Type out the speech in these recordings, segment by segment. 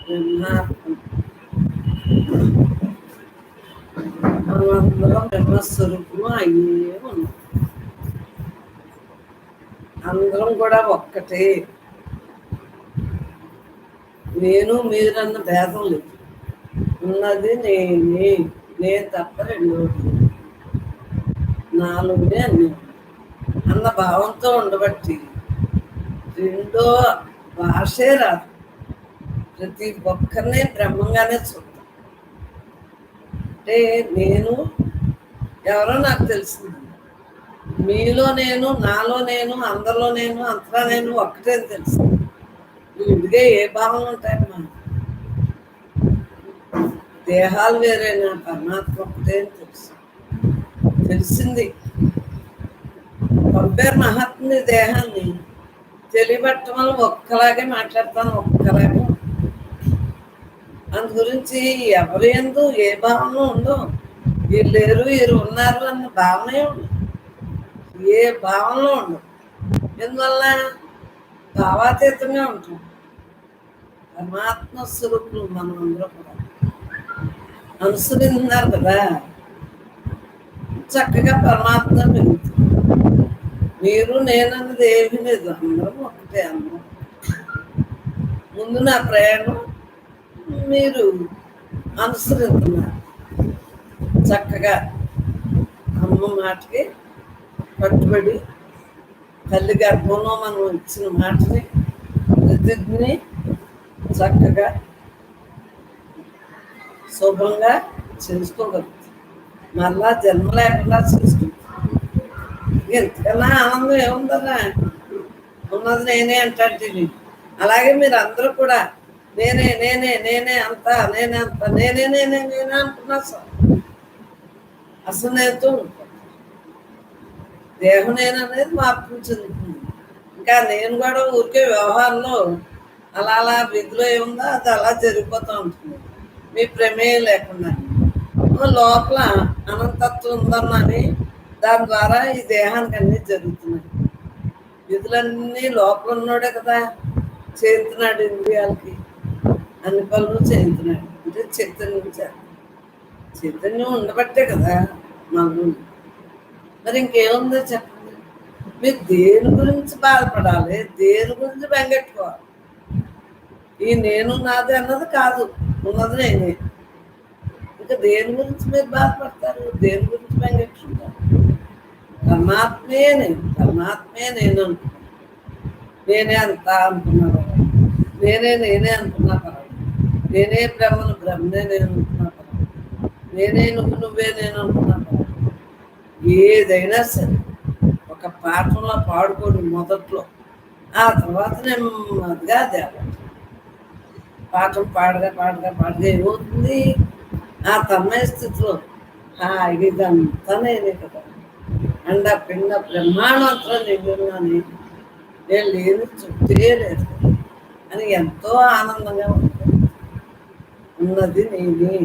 బ్రహ్మాత్మ మనమందరం బ్రహ్మస్వరూపము అయ్యే ఉన్నాం. అందరం కూడా ఒక్కటే. నేను మీరన్న భేదం లేదు. ఉన్నది నేనే, నేను తప్ప రెండోది నాలుగునే అన్ని అన్న భావంతో ఉండబట్టి రెండో భాషే రాదు. ప్రతి ఒక్కరినే బ్రహ్మంగానే చూద్దాం. అంటే నేను ఎవరో నాకు తెలిసింది. మీలో నేను, నాలో నేను, అందరిలో నేను, అంతలో నేను ఒక్కటే తెలుసు. విడిగా ఏ భావనలు ఉంటాయమ్మా? దేహాలు వేరేనా, పరమాత్మ ఒకటే అని తెలుసు. తెలిసింది. పంపారు మహాత్ముని దేహాన్ని. తెలియబట్టడం వల్ల ఒక్కలాగే మాట్లాడతాను, ఒక్కలాగే. అందు గురించి ఎవరు ఎందు ఏ భావన ఉండవు. వీళ్ళు లేరు వీరు ఉన్నారు అన్న భావనే ఉండదు. ఏ భావనలో ఉండవు. ఎందువల్ల భావాతీతంగా ఉంటాం. పరమాత్మ స్వరూపులు మనం అందరూ కూడా అనుసరిస్తున్నారు కదా. చక్కగా పరమాత్మ పెరుగుతుంది. మీరు నేనన్నది ఏమీ లేదు. అందరం ఒకటే. అందరం ముందు నా ప్రయాణం మీరు అనుసరిస్తున్నారు. చక్కగా అమ్మ మాటకి కట్టుబడి తల్లి గర్భంలో మనం ఇచ్చిన మాటని ప్రతిజ్ఞని చక్కగా శుభ్రంగా చేసుకోగలుగుతాం. మళ్ళా జన్మ లేకుండా చేసుకుంటాం. ఎంతకన్నా ఆనందం ఏముందరా? ఉన్నది నేనే అంటే. అలాగే మీరు అందరూ కూడా నేనే నేనే నేనే అంతా నేనే అంతా నేనే నేనే నేనే అనుకున్నా సార్. అసలు నేనుతో ఉంటాను. దేహం నేననేది మార్పు చెందుతుంది. ఇంకా నేను కూడా ఊరికే వ్యవహారంలో అలా అలా విధిలో ఏముందో అది అలా జరిగిపోతూ ఉంటుంది. మీ ప్రమేయం లేకుండా లోపల అనంతత్వం ఉందన్నని దాని ద్వారా ఈ దేహానికి అన్నీ జరుగుతున్నాయి. విధులన్నీ లోపల ఉన్నాడే కదా చేస్తున్నాడు. ఇంద్రియాలకి అన్ని పనులు చేస్తున్నాడు. అంటే చైతన్యం ఉండబట్టే కదా మనం. మరి ఇంకేముందో చెప్పండి. మీరు దేని గురించి బాధపడాలి, దేని గురించి బెంగెట్టుకోవాలి? ఈ నేను నాది అన్నది కాదు, ఉన్నది నేనే. ఇంకా దేని గురించి మీరు బాధపడతారు, దేని గురించి బెంగెట్టుకుంటారు? పరమాత్మే నేను, పరమాత్మే నేను అనుకున్నాను. నేనే అంతా అనుకున్నాను. నేనే నేనే అనుకున్నా పర్వాలేదు. నేనే బ్రహ్మను, బ్రహ్మనే నేను అనుకున్నా పర్వాలేదు. నేనే నువ్వే నేను అనుకున్నా పర్వాలేదు. ఏదైనా సరే ఒక పాఠంలో పాడుకోండి మొదట్లో. ఆ తర్వాత నేను అదిగా దేవాలి. పాఠం పాడగా పాడగా పాడగా ఏమవుతుంది? ఆ తన్మయ స్థితిలో ఇదంతా నేనే కదా, అండ పిండ బ్రహ్మాండంతో నిండున్నాను, నేను లేని చుట్టే లేదు అని ఎంతో ఆనందంగా ఉంటుంది. ఉన్నది నేనే,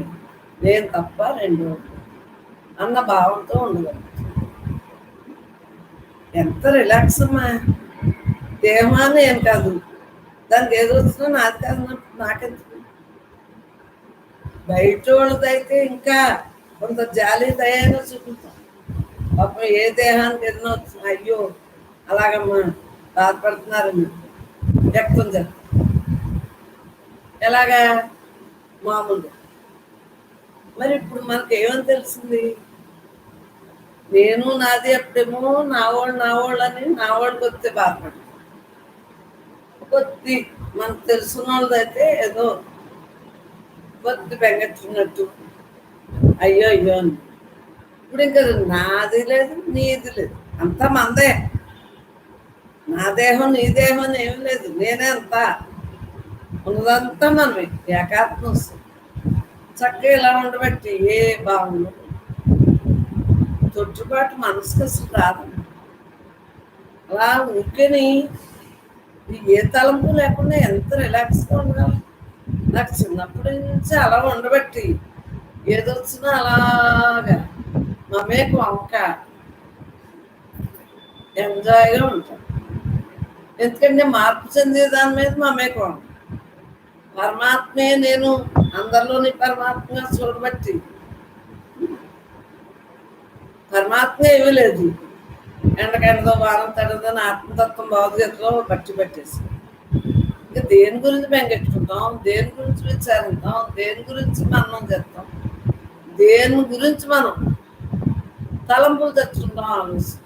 నేను తప్ప రెండో అన్న భావంతో ఉండగలుగుతుంది. ఎంత రిలాక్స్ అమ్మా. దేహాన్ని ఏం కాదు, దానికి ఏదో వచ్చినా నాది కాదు, నాకెందుకు? బయట వాళ్ళదైతే ఇంకా కొంత జాలి దయగా చూపుతాం. పాపం ఏ దేహానికి ఏదైనా వచ్చినా అయ్యో అలాగమ్మా బాధపడుతున్నారని వ్యక్తం చేస్తాం. ఎలాగా? మామూలుగా. మరి ఇప్పుడు మనకి ఏమని తెలిసింది? నేను నాది ఎప్పుడేమో నా వాళ్ళు అని నా వాళ్ళకి వస్తే బాధపడతాం. కొద్ది మనకు తెలుసున్న వాళ్ళదైతే ఏదో కొద్ది బెంగెట్టుకున్నట్టు అయ్యో అయ్యో అని. ఇప్పుడు ఇంకా నాది లేదు నీది లేదు, అంతా మందే. నా దేహం నీ దేహం అని ఏం లేదు, నేనే అంతా. ఉన్నదంతా మనమే. ఏకాత్మ వస్తుంది. చక్కగా ఇలా ఉండబట్టి ఏ భావన తొట్టుబాటు మనసుకు అసలు రాదు. అలా ఊరికేని ఏ తలంపు లేకుండా ఎంత రిలాక్స్గా ఉండగలం. నాకు చిన్నప్పటి నుంచి అలా ఉండబట్టి ఏదొచ్చినా అలాగా మమేకు వంక ఎంజాయ్గా ఉంటాను. ఎందుకంటే మార్పు చెందే దాని మీద మమేకు వంక. పరమాత్మే నేను అందరిలోని పరమాత్మగా చూడబట్టి పరమాత్మే ఏమీ లేదు. ఎండకెండదో వారం తడదని ఆత్మతత్వం భౌతికతలో బట్టి పెట్టేసి ఇంకా దేని గురించి బెంగెట్టుకుంటాం, దేని గురించి విచారిద్దాం, దేని గురించి మనం చేస్తాం, దేని గురించి మనం తలంపులు తెచ్చుకుంటాం, ఆలోచిస్తాం.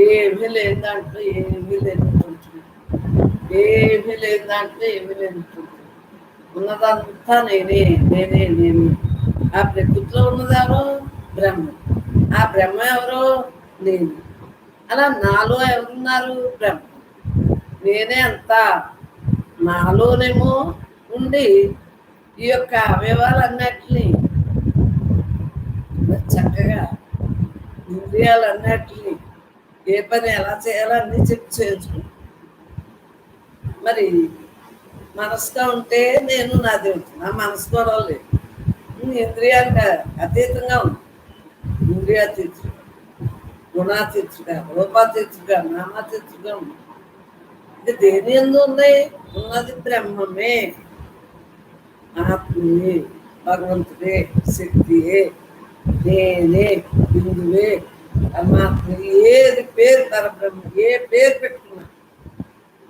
ఏమీ లేని దాంట్లో ఏమీ లేనట్టుంటుంది, ఏమీ లేని దాంట్లో ఏమీ లేనట్టుంది. ఉన్నదంతా నేనే నేనే నేనే. ఆ ప్రకృతిలో ఉన్నదెవరో బ్రహ్మ, ఆ బ్రహ్మ ఎవరో నేను. అలా నాలో ఎవరున్నారు? బ్రహ్మ. నేనే అంతా నాలోనేమో ఉండి ఈ యొక్క అవయవాలన్నిటినీ చక్కగా ఇంద్రియాలన్నిటినీ ఏ పని ఎలా చేయాలో అన్నీ చెప్పి చేయించుకుంటాను. మరి మనసుగా ఉంటే నేను నా దేవుడు, నా మనసు కూడా లేదు. ఇంద్రియానికి అతీతంగా ఉంది. ఇంద్రియాతీతుడు, గుణాతీతుడుగా, రూపాతీతుడుగా, నామాతీతుడుగా ఉంది. ఇది దేని ఎందు ఉన్నాయి? ఉన్నది బ్రహ్మమే, ఆత్మయే, భగవంతుడే, శక్తియే, నేనే, బిందువే, పరమాత్మ. ఏది పేరు పరబ్రహ్మ, ఏ పేరు పెట్టుకున్నా,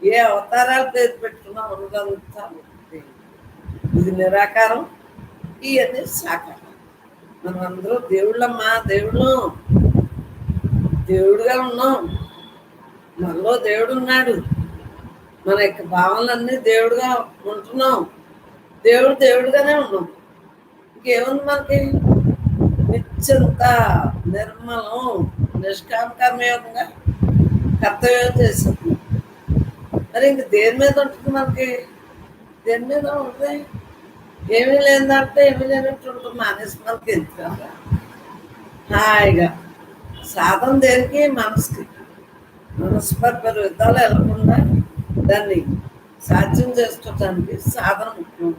ఏ అవతారాలు పేరు పెట్టుకున్నా ఉన్నదంతా ఒకటే. ఇది నిరాకారం, ఇవన్నీ సాకారం. మనం అందరూ దేవుళ్ళమ్మా, దేవుళ్ళు, దేవుడుగా ఉన్నాం. మనలో దేవుడు ఉన్నాడు. మన యొక్క భావనలన్నీ దేవుడుగా ఉంటున్నాం. దేవుడు దేవుడుగానే ఉన్నాం. ఇంకేముంది మనకి? నిత్యంత నిర్మలం, నిష్కామ కర్మయోగంగా కర్తవ్యం చేస్తుంది. మరి ఇంక దేని మీద ఉంటుంది మనకి? దేని మీద ఉంటుంది? ఏమీ లేదంటే ఏమీ లేనట్టు ఉంటుంది. మానేసి మనకి ఎందుకు హాయిగా సాధన దేనికి? మనసుకి. మనసు పరి యుద్ధాలు వెళ్ళకుండా దాన్ని సాధ్యం చేసుకోవటానికి సాధన ముఖ్యం.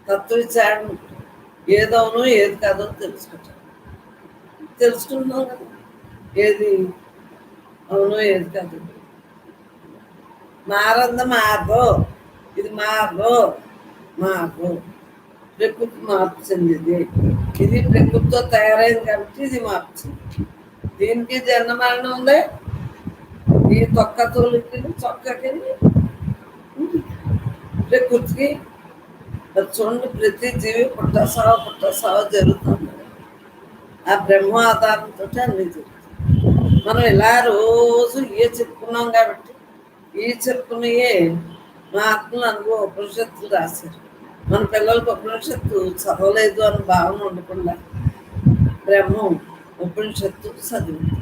తత్వ విచారణ ముఖ్యం. ఏదవునో ఏది కాదో తెలుసుకుంటాం. తెలుసుకుంటున్నాం కదా, ఏది అవునో ఏది కాదు. మారంద మారదు, ఇది మారదు, మారదు. ప్రకృతి మార్పు చెందింది. ఇది ప్రకృతితో తయారైంది కాబట్టి ఇది మార్పు చెందింది. దీనికి జన్మ మరణం ఉంది. ఈ తొక్క తోలికి చొక్కకి ప్రకృతికి చూడండి, ప్రతి జీవి పుట్టసావ జరుగుతుంది. ఆ బ్రహ్మ ఆధారంతో అన్ని జరుగుతుంది. మనం ఇలా రోజు చెప్పుకున్నాం కాబట్టి ఈ చెప్పుకున్నయే మా ఆత్మలు అనుభవ ఉపనిషత్తులు రాశారు. మన పిల్లలకు ఉపనిషత్తు చదవలేదు అని భావన ఉండకుండా బ్రహ్మం ఉపనిషత్తు చదివింది.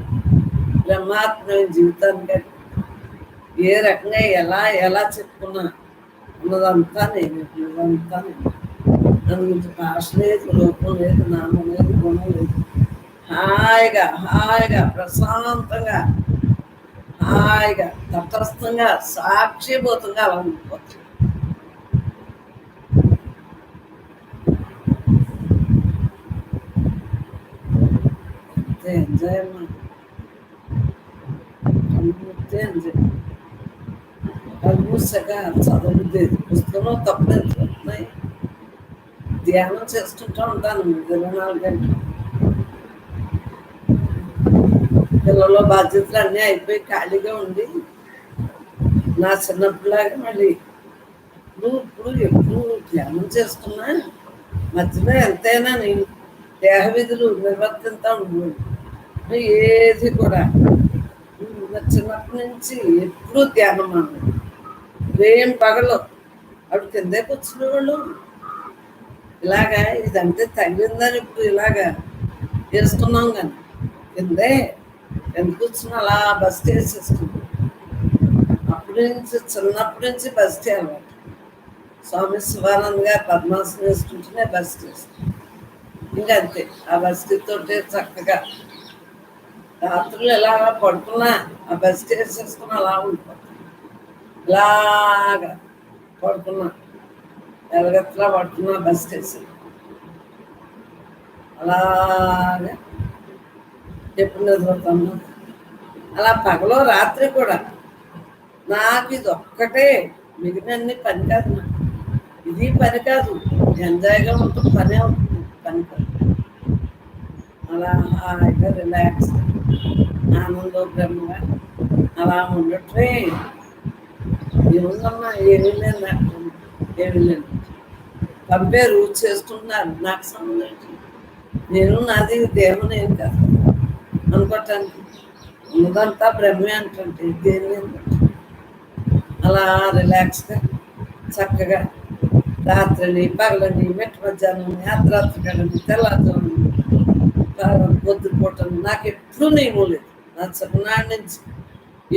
బ్రహ్మాత్మైన జీవితానికి ఏ రకంగా ఎలా చెప్పుకున్నా ఉన్నదంతా నేను, ఉన్నదంతా నేను. అందుకు భాష లేదు, రూపం లేదు, నామం లేదు, గుణం లేదు. హాయిగా ప్రశాంతంగా, హాయిగా తటస్థంగా, సాక్షిభూతంగా అలా ఉండిపోతుంది. అంతే ఎంజాయ్ అమ్మా, అంతే ఎంజాయ్. మూసగా చదవలేదు. పుస్తకంలో తప్పులు ఎంత వస్తున్నాయి. ధ్యానం చేసుకుంటూ ఉంటాను 24 గంటలు. పిల్లల బాధ్యతలు అన్నీ అయిపోయి ఖాళీగా ఉండి నా చిన్నప్పుడులాగా మళ్ళీ ఎప్పుడు ధ్యానం చేసుకున్నా మధ్యలో ఎంతైనా నేను దేహ విధులు నిర్వర్తిస్తూ ఉండేది. ఏది కూడా చిన్నప్పటి నుంచి ఎప్పుడూ ధ్యానం అన్నది. రేం పగలు అప్పుడు కిందే కూర్చునేవాళ్ళు. ఇలాగా ఇదంటే తగిలిందని ఇప్పుడు ఇలాగా వేసుకున్నాం కానీ కిందే ఎందుకు కూర్చున్నా అలా బస్ వేసేసుకున్నాం. అప్పటి నుంచి చిన్నప్పటి నుంచి బస్ అలవాటు. స్వామి శివానంద్ గారు పద్మాసనం వేసుకుంటూనే బస్ చేస్తాం. ఇంకా అంతే, ఆ బస్తితోటే చక్కగా రాత్రులు ఎలా పడుకున్నా ఆ బస్ వేసేసుకుని అలా ఉండిపోతాం. ఇలాగా పడుకున్నా, ఎలగట్లా పడుకున్నా బస్ వేసి అలాగా ఎప్పుడు నిద్రపోతాము. అలా పగలో రాత్రి కూడా నాకు ఇది ఒక్కటే, మిగిలినన్ని పని కాదు. నాకు ఇది పని కాదు, ఎంజాయ్గా ఉంటుంది, పనే ఉంటుంది, పని కాదు. అలా హాయిగా రిలాక్స్ ఆనందో బ్రహ్మగా అలా ఉండటమే. ఏముందమ్మా, ఏమీ లేదు నాకు, ఏమీ లేదు. పంపేరు చేసుకుంటున్నారు, నాకు సంబంధం ఏంటి? నేను నాది దేవుని ఏం కాదు అనుకోటానికి. ఉన్నదంతా బ్రహ్మే అంటే దేని అలా రిలాక్స్గా చక్కగా రాత్రిని పగలని మెట్ట మధ్యాహ్నం అర్ధరాత్రి తెల్లారుజామున పొద్దు పూటను నాకు ఎప్పుడు నియమం లేదు. నా చిన్ననాటి నుంచి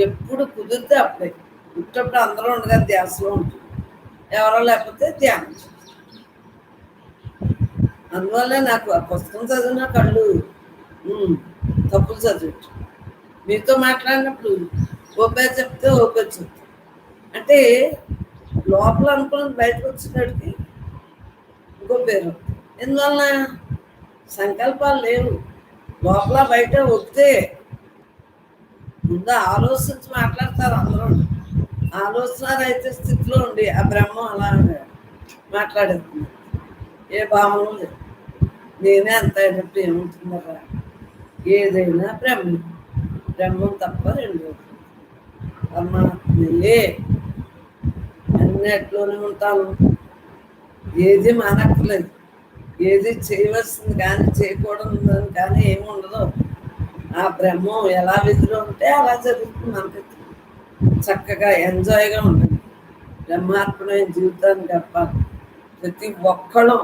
ఎప్పుడు కుదిరితే అప్పుడే, పుట్టప్పుడు అందరూ ఉండగా ధ్యాసలో ఉంటుంది, ఎవరో లేకపోతే ధ్యానం. అందువల్లే నాకు ఆ పుస్తకం చదివిన కళ్ళు తప్పులు చదివచ్చు. మీతో మాట్లాడినప్పుడు ఓపే చెప్తే ఓపే చెప్తా అంటే లోపల అనుకున్నది బయటకు వచ్చినడికి ఇంకో పేరు. ఎందువలన సంకల్పాలు లేవు, లోపల బయట వస్తే ముందు ఆలోచించి మాట్లాడతారు అందరూ. ఆలోచన రహిత స్థితిలో ఉండి ఆ బ్రహ్మం అలా మాట్లాడేస్తుంది. ఏ భావన లేదు, నేనే అంత అయినప్పుడు ఏముంటుందరా? ఏదైనా బ్రహ్మం తప్ప రెండు పరమాత్మయే. అన్నిట్లోనే ఉంటాను, ఏది మానక్కర్లేదు, ఏది చేయవలసింది కానీ చేయకూడదు కానీ ఏమి ఉండదు. ఆ బ్రహ్మం ఎలా విధిలో ఉంటే అలా జరుగుతుంది మనకి. చక్కగా ఎంజాయ్గా ఉండండి, బ్రహ్మార్పణమైన జీవితాన్ని గడపాలి. ప్రతి ఒక్కళ్ళు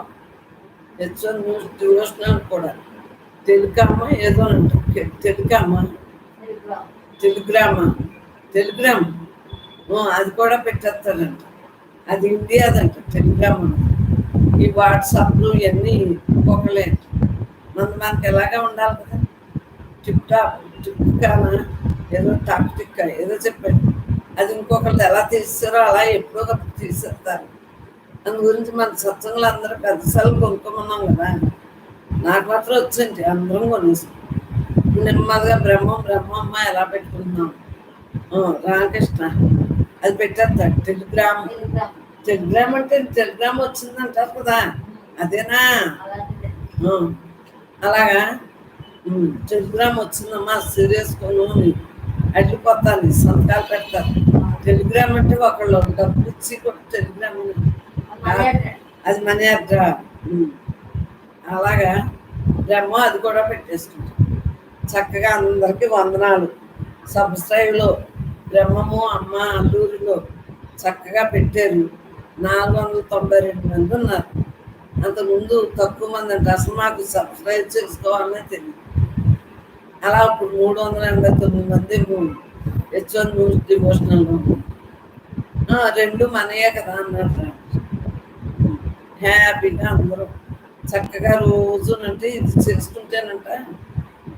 హెచ్ఎన్ న్యూస్ డివోషనల్ కూడా టెలిగ్రామ ఏదో అంటారు, టెలిగ్రామ్ అది కూడా పెట్టేస్తారంట. అది ఇండియాదంట టెలిగ్రామ్. ఈ వాట్సాప్లు ఇవన్నీ ఇంకొకలే. మనకి ఎలాగా ఉండాలి కదా, టిక్కానా ఏదో టిక్క ఏదో చెప్పాడు, అది ఇంకొకళ్ళు ఎలా తీస్తారో అలా ఎప్పుడో ఒకటి తీసేస్తారు. దాని గురించి మన సత్సంగులు అందరూ పెద్దసార్లు కొనుక్కోమన్నాం కదా, నాకు మాత్రం వచ్చింది, అందరం కొనేసాం. నెమ్మదిగా బ్రహ్మమ్మ ఎలా పెట్టుకుంటున్నాం. రామకృష్ణ అది పెట్టేస్తాడు. టెలిగ్రామ్ అంటే టెలిగ్రామ్ వచ్చిందంటారు కదా, అదేనా? అలాగా టెలిగ్రామ్ వచ్చిందమ్మా, సీరియస్ కొను అడ్డిపోతాను, సంతకాలు పెడతారు. టెలిగ్రామ్ అంటే ఒకళ్ళు డబ్బులు ఇచ్చి టెలిగ్రామ్ అది మనీ అడ్డా. అలాగా బ్రహ్మ అది కూడా పెట్టేసుకుంటాం. చక్కగా అందరికీ వందనాలు. సబ్స్క్రైబ్లో బ్రహ్మము అమ్మ అల్లూరిలో చక్కగా పెట్టారు. 492 మంది ఉన్నారు. అంతకుముందు తక్కువ మంది అంటే అసలు మాకు సబ్స్క్రైబ్ చేసుకోవాలనే తెలియదు. అలా ఇప్పుడు 389 మంది హెచ్ఎన్ న్యూస్ డివోషనల్లో 2 మనయే కదా అన్నారు. హ్యాపీగా అందరూ చక్కగా రోజునంటే ఇది చేసుకుంటేనంట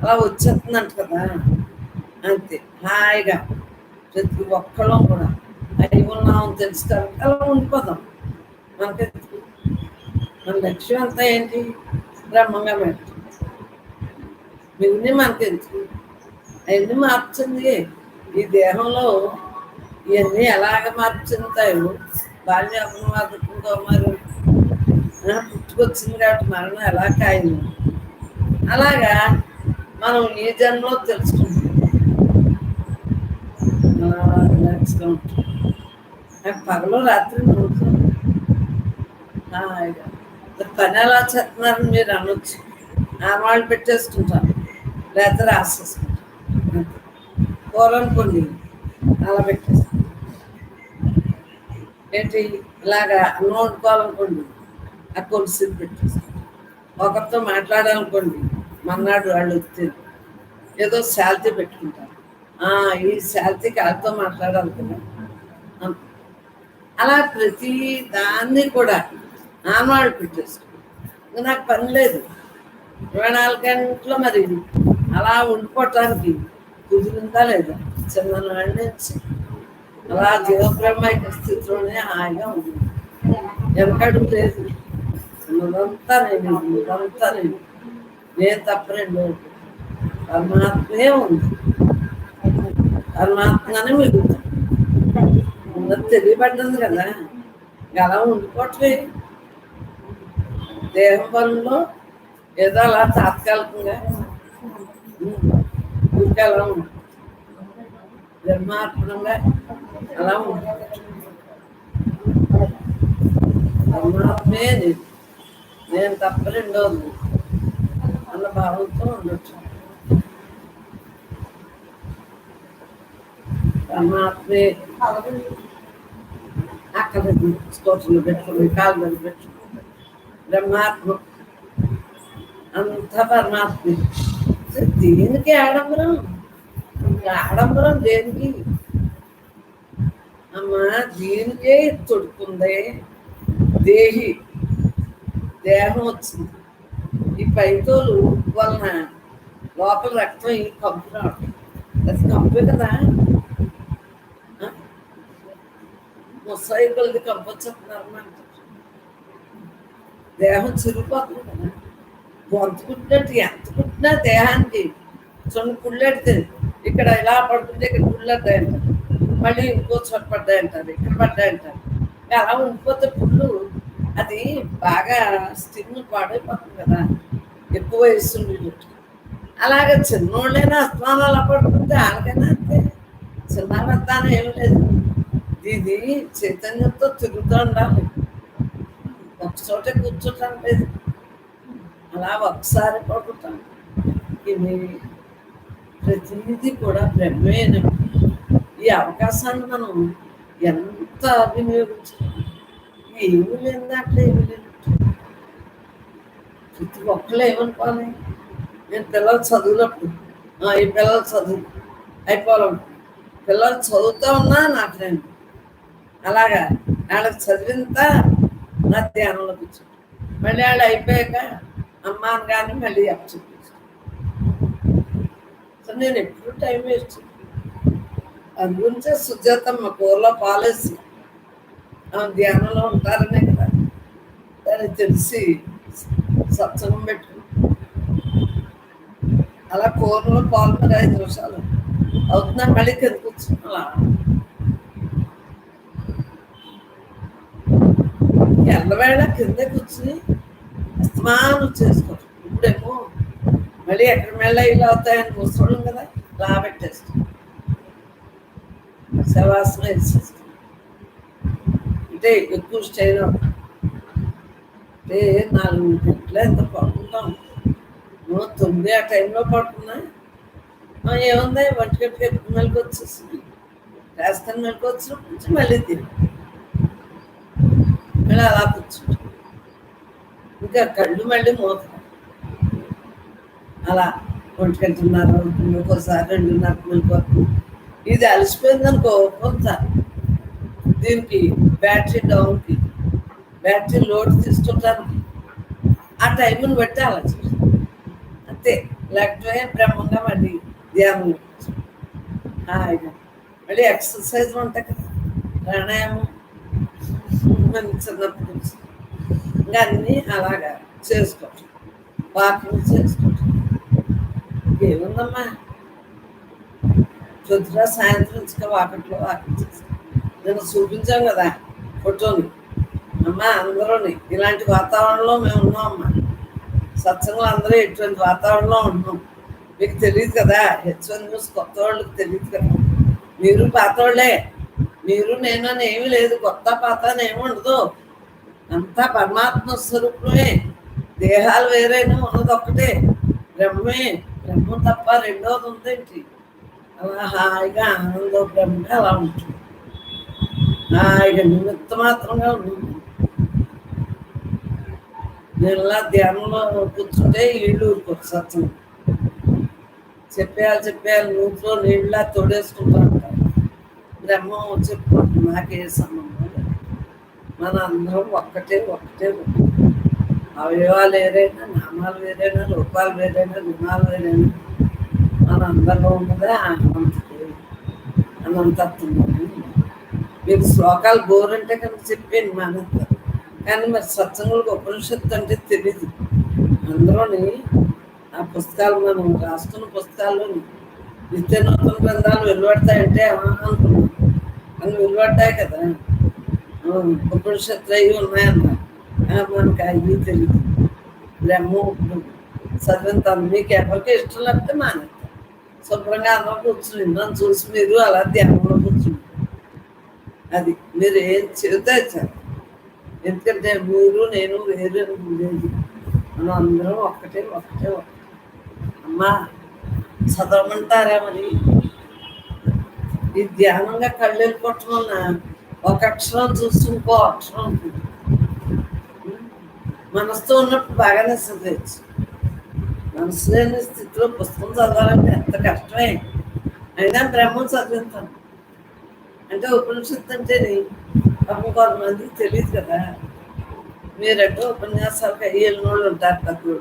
అలా వచ్చేస్తుందంట కదా, అంతే హాయిగా ప్రతి ఒక్కళ్ళం కూడా అయి ఉన్నామని తెలుస్తారు, అలా ఉండిపోదాం. మనకి మన లక్ష్యం అంతా ఏంటి? బ్రహ్మంగా పెట్టు. మిగిలిన మనకి ఎందుకు? అవన్నీ మార్చింది ఈ దేహంలో. ఇవన్నీ ఎలాగ మార్పు చెందుతాయో బాల్యాపంతో మరి పుట్టుకొచ్చింది కాబట్టి మరణం ఎలా ఖాయం. అలాగా మనం ఈ జన్మలో తెలుసుకుంటాం. నాకు పగలు రాత్రి పని ఎలా చేస్తున్నారని మీరు అనొచ్చు. ఆనవాళ్ళు పెట్టేసుకుంటాను, లేకపోతే రాసేసుకుంటాను. కూరనుకోండి అలా పెట్టేసుకుంటాను. ఏంటి ఇలాగా అన్నం వండుకోవాలనుకోండి ఆ కొలుసులు పెట్టేసుకుంటాను. ఒకరితో మాట్లాడాలనుకోండి మన్నాడు వాళ్ళు వచ్చి ఏదో శాలరీ పెట్టుకుంటారు. ఈ శాలరీకి వాళ్ళతో మాట్లాడాలి కదా. అలా ప్రతి దాన్ని కూడా ఆనవాళ్ళు పెట్టేసుకుంటాం. నాకు పని లేదు 24 గంటలు. మరి అలా ఉండిపోవటానికి కుదిరిందా లేదా? చిన్ననాటి నుంచి అలా జీవబ్రహ్మైక స్థితిలోనే హాయిగా ఉంది. వెనకడుగు లేదు, ఉన్నదంతా నేను తప్ప రెండు పరమాత్మే ఉంది. పరమాత్మనే మిగులుతుంది. ఉన్నది తెలియబడ్డది కదా, అలా ఉండిపోవట్లే దేహం పనుల్లో ఏదో అలా తాత్కాలికంగా ఊరికి అలా ఉంటుంది ధర్మార్పణంగా అలా ఉంటుంది పరమాత్మే నేను తప్ప రెండోది అన్న భావంతో ఉండొచ్చు పరమాత్మే అక్కడ స్కోటర్లు పెట్టుకుని కాళ్ళు మీద పెట్టుకుని బ్రహ్మాత్మ అంతా పరమాత్మే దేనికి ఆడంబరం ఆడంబరం దేనికి అమ్మా దీనికే తొడుకుంది దేహి దేహం వచ్చింది ఈ పైతోలు వలన లోపల రక్తం ఈ కంపు రావడం అది కంపే కదా ముసాయి కొలది కంపు వచ్చేస్తున్నారు దేహం చిరిగిపోతుంది కదా గొంతు కుట్టినట్టు ఎంత కుట్టినా దేహానికి సొంత కుళ్ళెడితే ఇక్కడ ఇలా పడుతుంటే ఇక్కడ కుళ్ళడ్డాయంటారు మళ్ళీ ఇంకో చోట పడ్డాయంటారు ఇక్కడ పడ్డాయంటారు అలా ఉండిపోతే పుళ్ళు అది బాగా స్కిన్ పాడైపోతుంది కదా ఎక్కువ వయసు అలాగే చిన్నోళ్ళైనా అస్మానం అలా పడుతుంటే వాళ్ళకైనా అంతే చిన్న పెద్దానం ఏం లేదు ఇది చైతన్యంతో తిరుగుతూ ఉండాలి ఒక చోటే కూర్చోటం లేదు అలా ఒకసారి పడుకుంటాం ఇది ప్రతిదీ కూడా బ్రహ్మేన ఈ అవకాశాన్ని మనం ఎంత వినియోగించాలి ఏమి లేదు దాంట్లో ఏమి లేదు ప్రతి ఒక్కళ్ళు ఏమనుకోవాలి నేను పిల్లలు చదువునప్పుడు ఈ పిల్లలు చదువు అయిపోవాలి పిల్లలు చదువుతూ ఉన్నా నా ఫ్రెండ్ అలాగా వాళ్ళకి చదివింత నా ధ్యానంలో కూర్చోండి మళ్ళీ వాళ్ళు అయిపోయాక అమ్మాను కానీ మళ్ళీ చూపించాను సో నేను ఎప్పుడు టైం వేస్ట్ అందు గురించే సుజాతమ్మ కూరలో పాలేసి ధ్యానంలో ఉంటారనే కదా దానికి తెలిసి సత్సంగం పెట్టుకుని అలా కూరలో పాలు మరి 5 నిమిషాలు అవుతున్నా మళ్ళీ కింద కూర్చుని అలా ఎల్లవేళ కింద కూర్చుని అస్తమానం చేసుకోవచ్చు ఇప్పుడేమో మళ్ళీ ఎక్కడ మెళ్ళ ఇలా అవుతాయని కూర్చోవడం కదా ఇలా పెట్టేస్తాం శవాసనం వేసేస్తాం అంటే ఎక్కువ స్టైల్ అంటే 4 గంటల ఎంత పడుకుంటాం 9 ఆ టైంలో పడుకున్నా ఏముంది 1 గంటకి మెలకు వచ్చేసింది రాజస్థాన్ మెలకు వచ్చినప్పుడు నుంచి మళ్ళీ తిని మళ్ళీ అలా కూర్చుంటాం ఇంకా కళ్ళు మళ్ళీ మోతాం అలా 1 గంటన్నర అవుతుంది ఒక్కోసారి 2:30 మెలకు ఇది అలసిపోయింది అనుకో కొంత దీనికి బ్యాటరీ డౌన్కి బ్యాటరీ లోడ్ తీసుకోవటానికి ఆ టైంని బట్టి అలా చేస్తాం అంతే లేకపోతే బ్రహ్మంగా మళ్ళీ ధ్యానం హాయిగా మళ్ళీ ఎక్సర్సైజ్ ఉంటాయి కదా ప్రాణాయామం చిన్నప్పుడు ఇంకా అన్నీ అలాగా చేసుకోవచ్చు వాకింగ్ చేసుకోవచ్చు ఏముందమ్మా పొద్దున సాయంత్రం ఇంకా వాకిట్లో వాకింగ్ చేసుకో నేను చూపించాం కదా ఫోటోని అమ్మ అందరూని ఇలాంటి వాతావరణంలో మేము ఉన్నాం అమ్మా సత్సంగంలో అందరూ ఎటువంటి వాతావరణంలో ఉంటున్నాం మీకు తెలియదు కదా H1 న్యూస్ కొత్త వాళ్ళకి తెలియదు కదా మీరు పాత వాళ్ళే మీరు నేను అని ఏమీ లేదు కొత్త పాత అని ఏమి ఉండదు అంతా పరమాత్మ స్వరూపమే దేహాలు వేరైనా ఉన్నది ఒక్కటే బ్రహ్మే బ్రహ్మం తప్ప రెండోది ఉందేంటి అలా హాయిగా ఆనందో బ్రహ్మగా అలా ఉంటుంది హాయిగా నిమిత్త మాత్రంగా ఉంటుంది నేను ఇలా ధ్యానంలో కూర్చుంటే ఇళ్ళు ఊరుకోరు సత్సంగం చెప్పేయాలి నూతిలో నీళ్ళ తోడేసుకుంటూ ఉంటారు బ్రహ్మం చెప్పుకుంటుంది నాకే సంబంధం లేదు మన అందరం ఒక్కటే అవయవాలు వేరైనా నామాలు వేరైనా రూపాలు వేరైనా గుణాలు వేరైనా మన అందరిలో ఉన్నదే అనంతత్వం మీకు శ్లోకాలు బోరంటే కనుక చెప్పాను మానంత కానీ మరి సత్సంగులకు ఉపనిషత్తు అంటే తెలీదు అందులోని ఆ పుస్తకాలు మనం రాసుకున్న పుస్తకాల్లోని నిత్య నూతన గ్రంథాలు వెలువడతాయంటే అనుకున్నాం అని వెలువడ్డాయి కదా ఉపనిషత్తులు అవి ఉన్నాయన్నారు. మనకు అవి తెలియదు. బ్రహ్మ ఇప్పుడు చదివిన మీకు ఎవరికి ఇష్టం లేకపోతే మానేస్తారు. శుభ్రంగా అందరూ కూర్చుని నన్ను చూసి మీరు అలా ధ్యానంలో కూర్చుని అది మీరు ఏం చెబితే చాలు. ఎందుకంటే మీరు నేను వేరు లేదు, మనం అందరం ఒక్కటే ఒక్కటే ఒక్కటే. అమ్మా చదవమంటారా మరి? ఈ ధ్యానంగా కళ్ళు వెళ్ళిపోవటం వలన ఒక అక్షరం చూసి ఇంకో అక్షరం ఉంటుంది. మనసుతో ఉన్నప్పుడు బాగానే చదివచ్చు. మనసు లేని స్థితిలో పుస్తకం చదవాలంటే ఎంత కష్టమే. అయినా బ్రహ్మం చదివిస్తాను అంటే ఉపనిషత్తు అంటేనే పాపం కొంతమందికి తెలియదు కదా. మీరంటే ఉపన్యాసాలకు అయ్యి వెళ్ళిన వాళ్ళు ఉంటారు తక్కువ.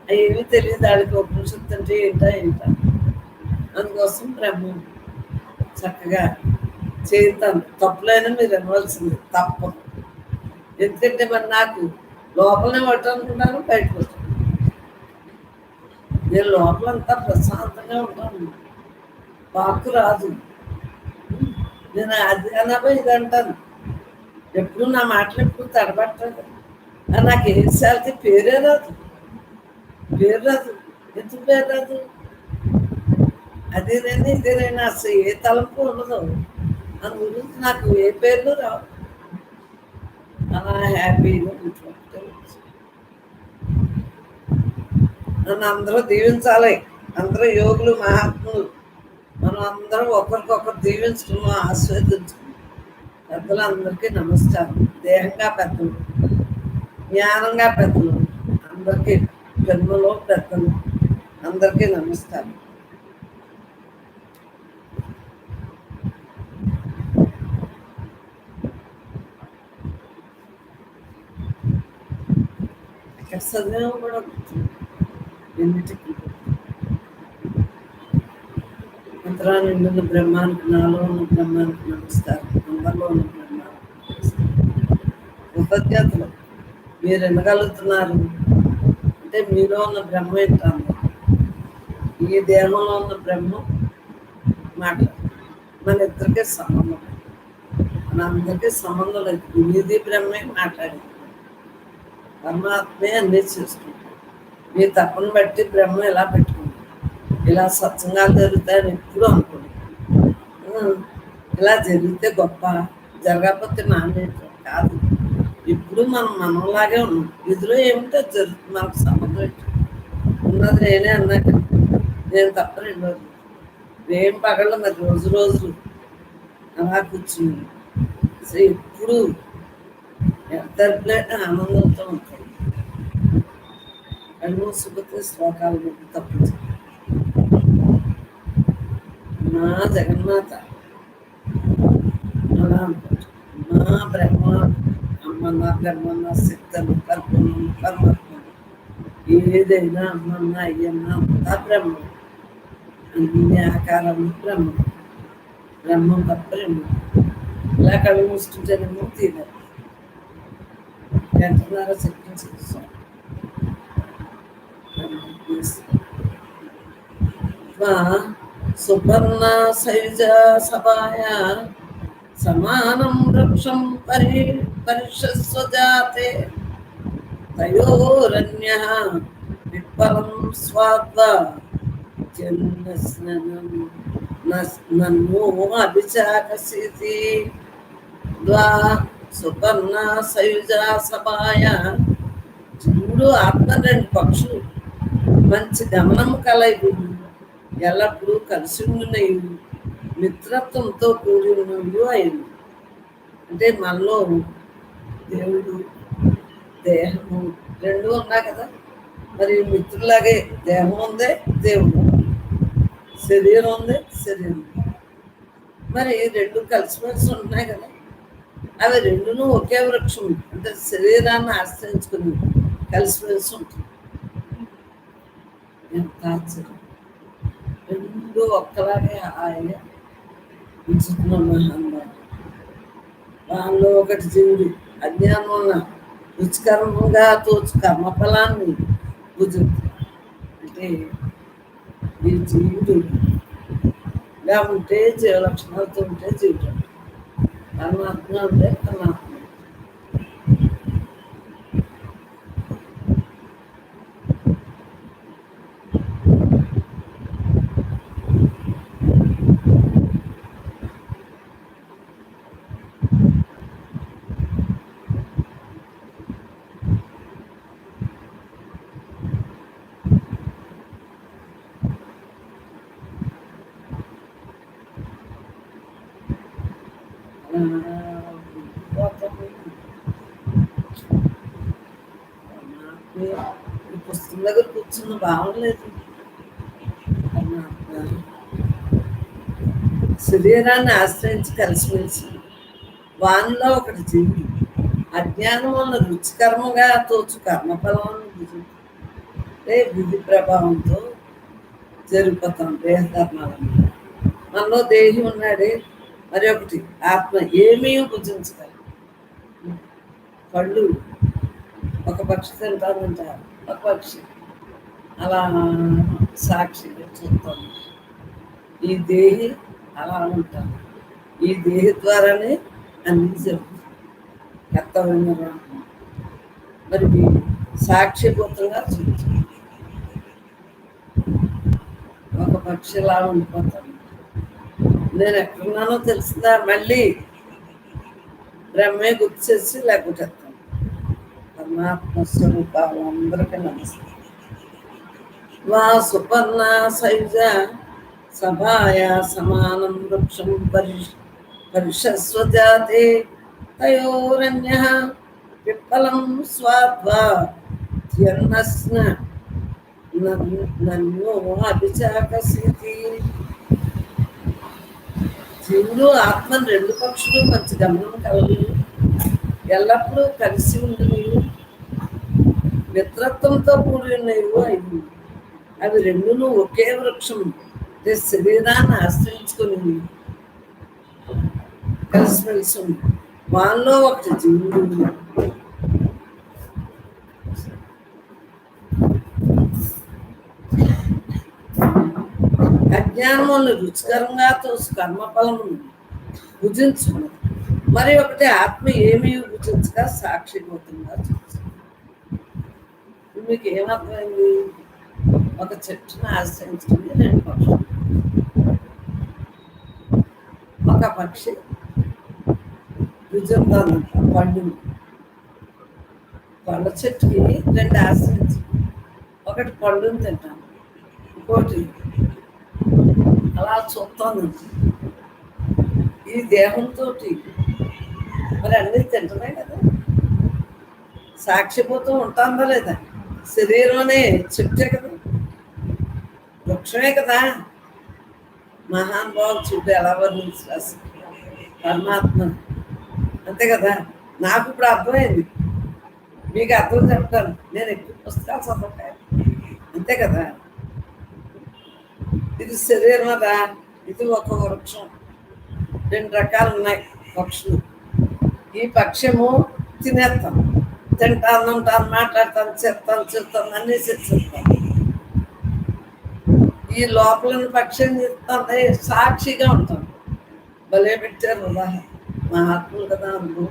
అవి తెలియదు వాళ్ళకి ఉపనిషత్తు అంటే ఏంటా. అందుకోసం బ్రహ్మం చక్కగా చేస్తాను. తప్పులైనా మీరు ఇవ్వాల్సింది తప్పదు. ఎందుకంటే మరి నాకు లోపలనే పట్టనుకుంటాను, బయటకు వచ్చాను. నేను లోపలంతా ప్రశాంతంగా ఉంటాను, వాక్కు రాదు. నేను అది అనబోయి ఇది అంటాను. ఎప్పుడు నా మాటలు ఎప్పుడు తడబట్టదు. నాకు ఏ శాలరీ పేరే రాదు. ఎందుకు పేరు రాదు? అదేనైనా ఇదేనైనా అసలు ఏ తలంపు ఉండదు. అందు గురించి నాకు ఏ పేర్లు రావు. అలా హ్యాపీగా ఉంటుంటే నన్ను అందరూ దీవించాలి. అందరూ యోగులు, మహాత్ములు మనం అందరం ఒకరికొకరు దీవించుకున్నాం, ఆస్వాదించుకున్నాం. పెద్దలందరికీ నమస్కారం. దేహంగా పెద్దలు, జ్ఞానంగా పెద్దలు, అందరికీ జన్మలో పెద్దలు అందరికీ నమస్కారం. ఎక్కడ చదివామో కూడా ఎన్నిటికి అంతరా నిండున్న బ్రహ్మానికి, నాలో ఉన్న బ్రహ్మానికి నమస్కారం. అందరిలో ఉన్న బ్రహ్మానికి కృతజ్ఞతలు. మీరు వినగలుగుతున్నారు అంటే మీలో ఉన్న బ్రహ్మ ఏంటాను. ఈ దేహంలో ఉన్న బ్రహ్మ మాట్లాడు. మన ఇద్దరికీ సంబంధం, మన అందరికీ సంబంధం లేదు. మీది బ్రహ్మే మాట్లాడింది. పరమాత్మే అన్నీ చేసుకుంటాం. మీ తప్పని బట్టి బ్రహ్మ ఇలా పెట్టుకుంటాం. ఇలా సత్సంగాలు జరుగుతాయని ఎప్పుడు అనుకోండి. ఇలా జరిగితే గొప్ప, జరగకపోతే నాణ్యత కాదు. ఇప్పుడు మనం మనలాగే ఉన్నాం. ఇదిలో ఏమిటో జరుగుతుంది, మనకు సంబంధం ఏంటి? ఉన్నది నేనే అన్నాక నేను తప్ప రెండు రోజులు ఏం పగల మరి రోజులు అలా కూర్చుని ఇప్పుడు ఎంత ఆనందంతో ఉంటాడు. కళ్ళు సుఖతే శ్లోకాలు పెట్టి తప్పు. మా జగన్మాత అలా అనుకుంటాడు. మా బ్రహ్మ అమ్మన్న, బ్రహ్మన్న, సిద్ధను, కల్పను, పరమాత్మను, ఏదైనా అమ్మన్న, అయ్యన్న అంతా బ్రహ్మ. అన్ని ఆకారం బ్రహ్మ. బ్రహ్మం తప్ప బ్రహ్మ. ఇలా కళ్ళు మూసుకుంటేనేమో తీరాలి. ఎంటున్నారో చెప్పించాం. సుపర్ణ సైజ సభాయ సమానం వృక్షం పరిషస్వజాతే తయోరన్య విఫలం స్వాద్వా నన్ను అభిచాకసితి ద్వా సుపర్ణ సయుజ సభాయ. చూడు ఆత్మ రెండు పక్షులు మంచి గమనం కలయి ఎల్లప్పుడూ కలిసి ఉన్నవి, మిత్రత్వంతో కూడి ఉన్నవి అయింది. అంటే మనలో దేవుడు, దేహము రెండు ఉన్నాయి కదా. మరి మిత్రులాగే దేహం ఉంది, దేవుడు, శరీరం ఉంది, శరీరం. మరి రెండు కలిసిమెలిసి ఉంటున్నాయి కదా. అవి రెండును ఒకే వృక్షం అంటే శరీరాన్ని ఆశ్రయించుకుని కలిసిమెలిసి ఉంటుంది. ఎంత ఆశ్చర్యం! రెండు ఒక్కలాగే హాయిగా ఉంచుతున్న మహానుభావుడు. వాళ్ళలో ఒకటి జీవుడు అజ్ఞానం వల్ల రుచికరంగా తోచు కర్మఫలాన్ని భుజించాడు. అంటే ఈ జీవుడు ఇలా ఉంటే జీవ లక్షణాలతో ఉంటే జీవుడు. పరమాత్మ అంటే పరమాత్మ. ఈ పుస్తకం దగ్గర కూర్చున్న బాగలేదు. శరీరాన్ని ఆశ్రయించి కలిసిమెలిసి వానిలో ఒకటి జీవి అజ్ఞానం వల్ల రుచికర్మగా తోచు కర్మఫలం విధి ప్రభావంతో జరిగిపోతాం దేహధర్మాలను. మనలో దేహి ఉన్నాడే, మరి ఒకటి ఆత్మ ఏమీ భుజించగలరు. పళ్ళు ఒక పక్షి తింటానంటారు, ఒక పక్షి అలా సాక్షిగా చూస్తాం. ఈ దేహి అలా ఉంటాను. ఈ దేహి ద్వారానే అన్ని జరుగుతుంది. కర్తవ్యం మరి సాక్షిభూతంగా చూస్తాం. ఒక పక్షిలా ఉండిపోతాను. నేను ఎక్కడున్నానో తెలుస్తుందా? మళ్ళీ బ్రహ్మే గుర్తు చేసి లేకుంటాను. పరమాత్మ స్వరూపాలు అందరికీ నమస్తే. వా సుపర్ణ సైజ సభాయా సమానం వృక్షం పరిషస్వజాతే తయోరన్య పిప్పలం స్వాద్వా ధ్యన్నస్న నన్యో అభిచాకసితి. జీవులు ఆత్మను రెండు పక్షులు మంచి గమనం కలవు. ఎల్లప్పుడూ కలిసి ఉండేవి, మిత్రత్వంతో కూడినవి అవి. అవి రెండును ఒకే వృక్షం శరీరాన్ని ఆశ్రయించుకుని కలిసిమెలిసి ఉంది. వాళ్ళలో ఒకటి జీవుడు. అజ్ఞానములను రుచికరంగా తోసు కర్మఫలము భుజించుకున్నది. మరి ఒకటి ఆత్మ ఏమీ భుజించక సాక్షిభూతంగా చూస్తుంది. మీకు ఏమర్థమైంది? ఒక చెట్టును ఆశ్రయించుకుని రెండు పక్షులు. ఒక పక్షి భుజిందానంట పండు. పళ్ళ చెట్టుకి రెండు ఆశ్రయించు. ఒకటి పండుని తింటాను, ఇంకోటి అలా చూస్తాను. ఈ దేహంతో మరి అన్నీ తింటున్నాయి కదా. సాక్షిభూతం ఉంటుందా లేదా? శరీరంలోనే చెట్టే కదా, వృక్షమే కదా. మహానుభావులు చుట్టూ ఎలా వర్ణించారు పరమాత్మ, అంతే కదా. నాకు ఇప్పుడు అర్థమైంది, మీకు అర్థం చెప్తాను. నేను ఎక్కువ పుస్తకాలు చదవకాయ, అంతే కదా. ఇది శరీరం కదా, ఇది ఒక వృక్షం. రెండు రకాలు ఉన్నాయి పక్షులు. ఈ పక్షము తినేస్తాం, తింటాను, ఉంటాను, మాట్లాడతాను, చెప్తాను, అన్నీ చెప్తాను. ఈ లోపల పక్షి ఏం చెప్తాను, సాక్షిగా ఉంటాను. భలే పెట్టారు ఉదాహరణ. మహాత్ములు కదా అందులో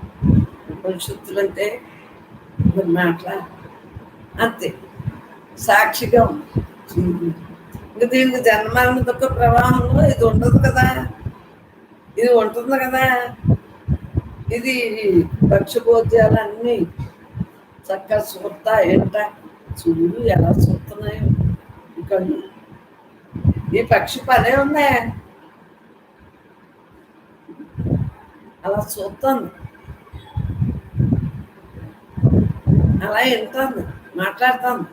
ఉపనిషత్తులు అంటే మరి మాట్లా అంతే సాక్షిగా ఉంది. ఇంకా దీనికి జన్మరణ దుఃఖ ప్రవాహంలో ఇది ఉండదు కదా, ఇది ఉంటుంది కదా. ఇది పక్షిభోజ్యాలన్నీ చక్కగా చూస్తా ఏంట, చూడు ఎలా చూస్తున్నాయో ఈ కళ్ళు. ఈ పక్షి పనే ఉందా, అలా చూస్తాను, అలా వింటాను, మాట్లాడతాను.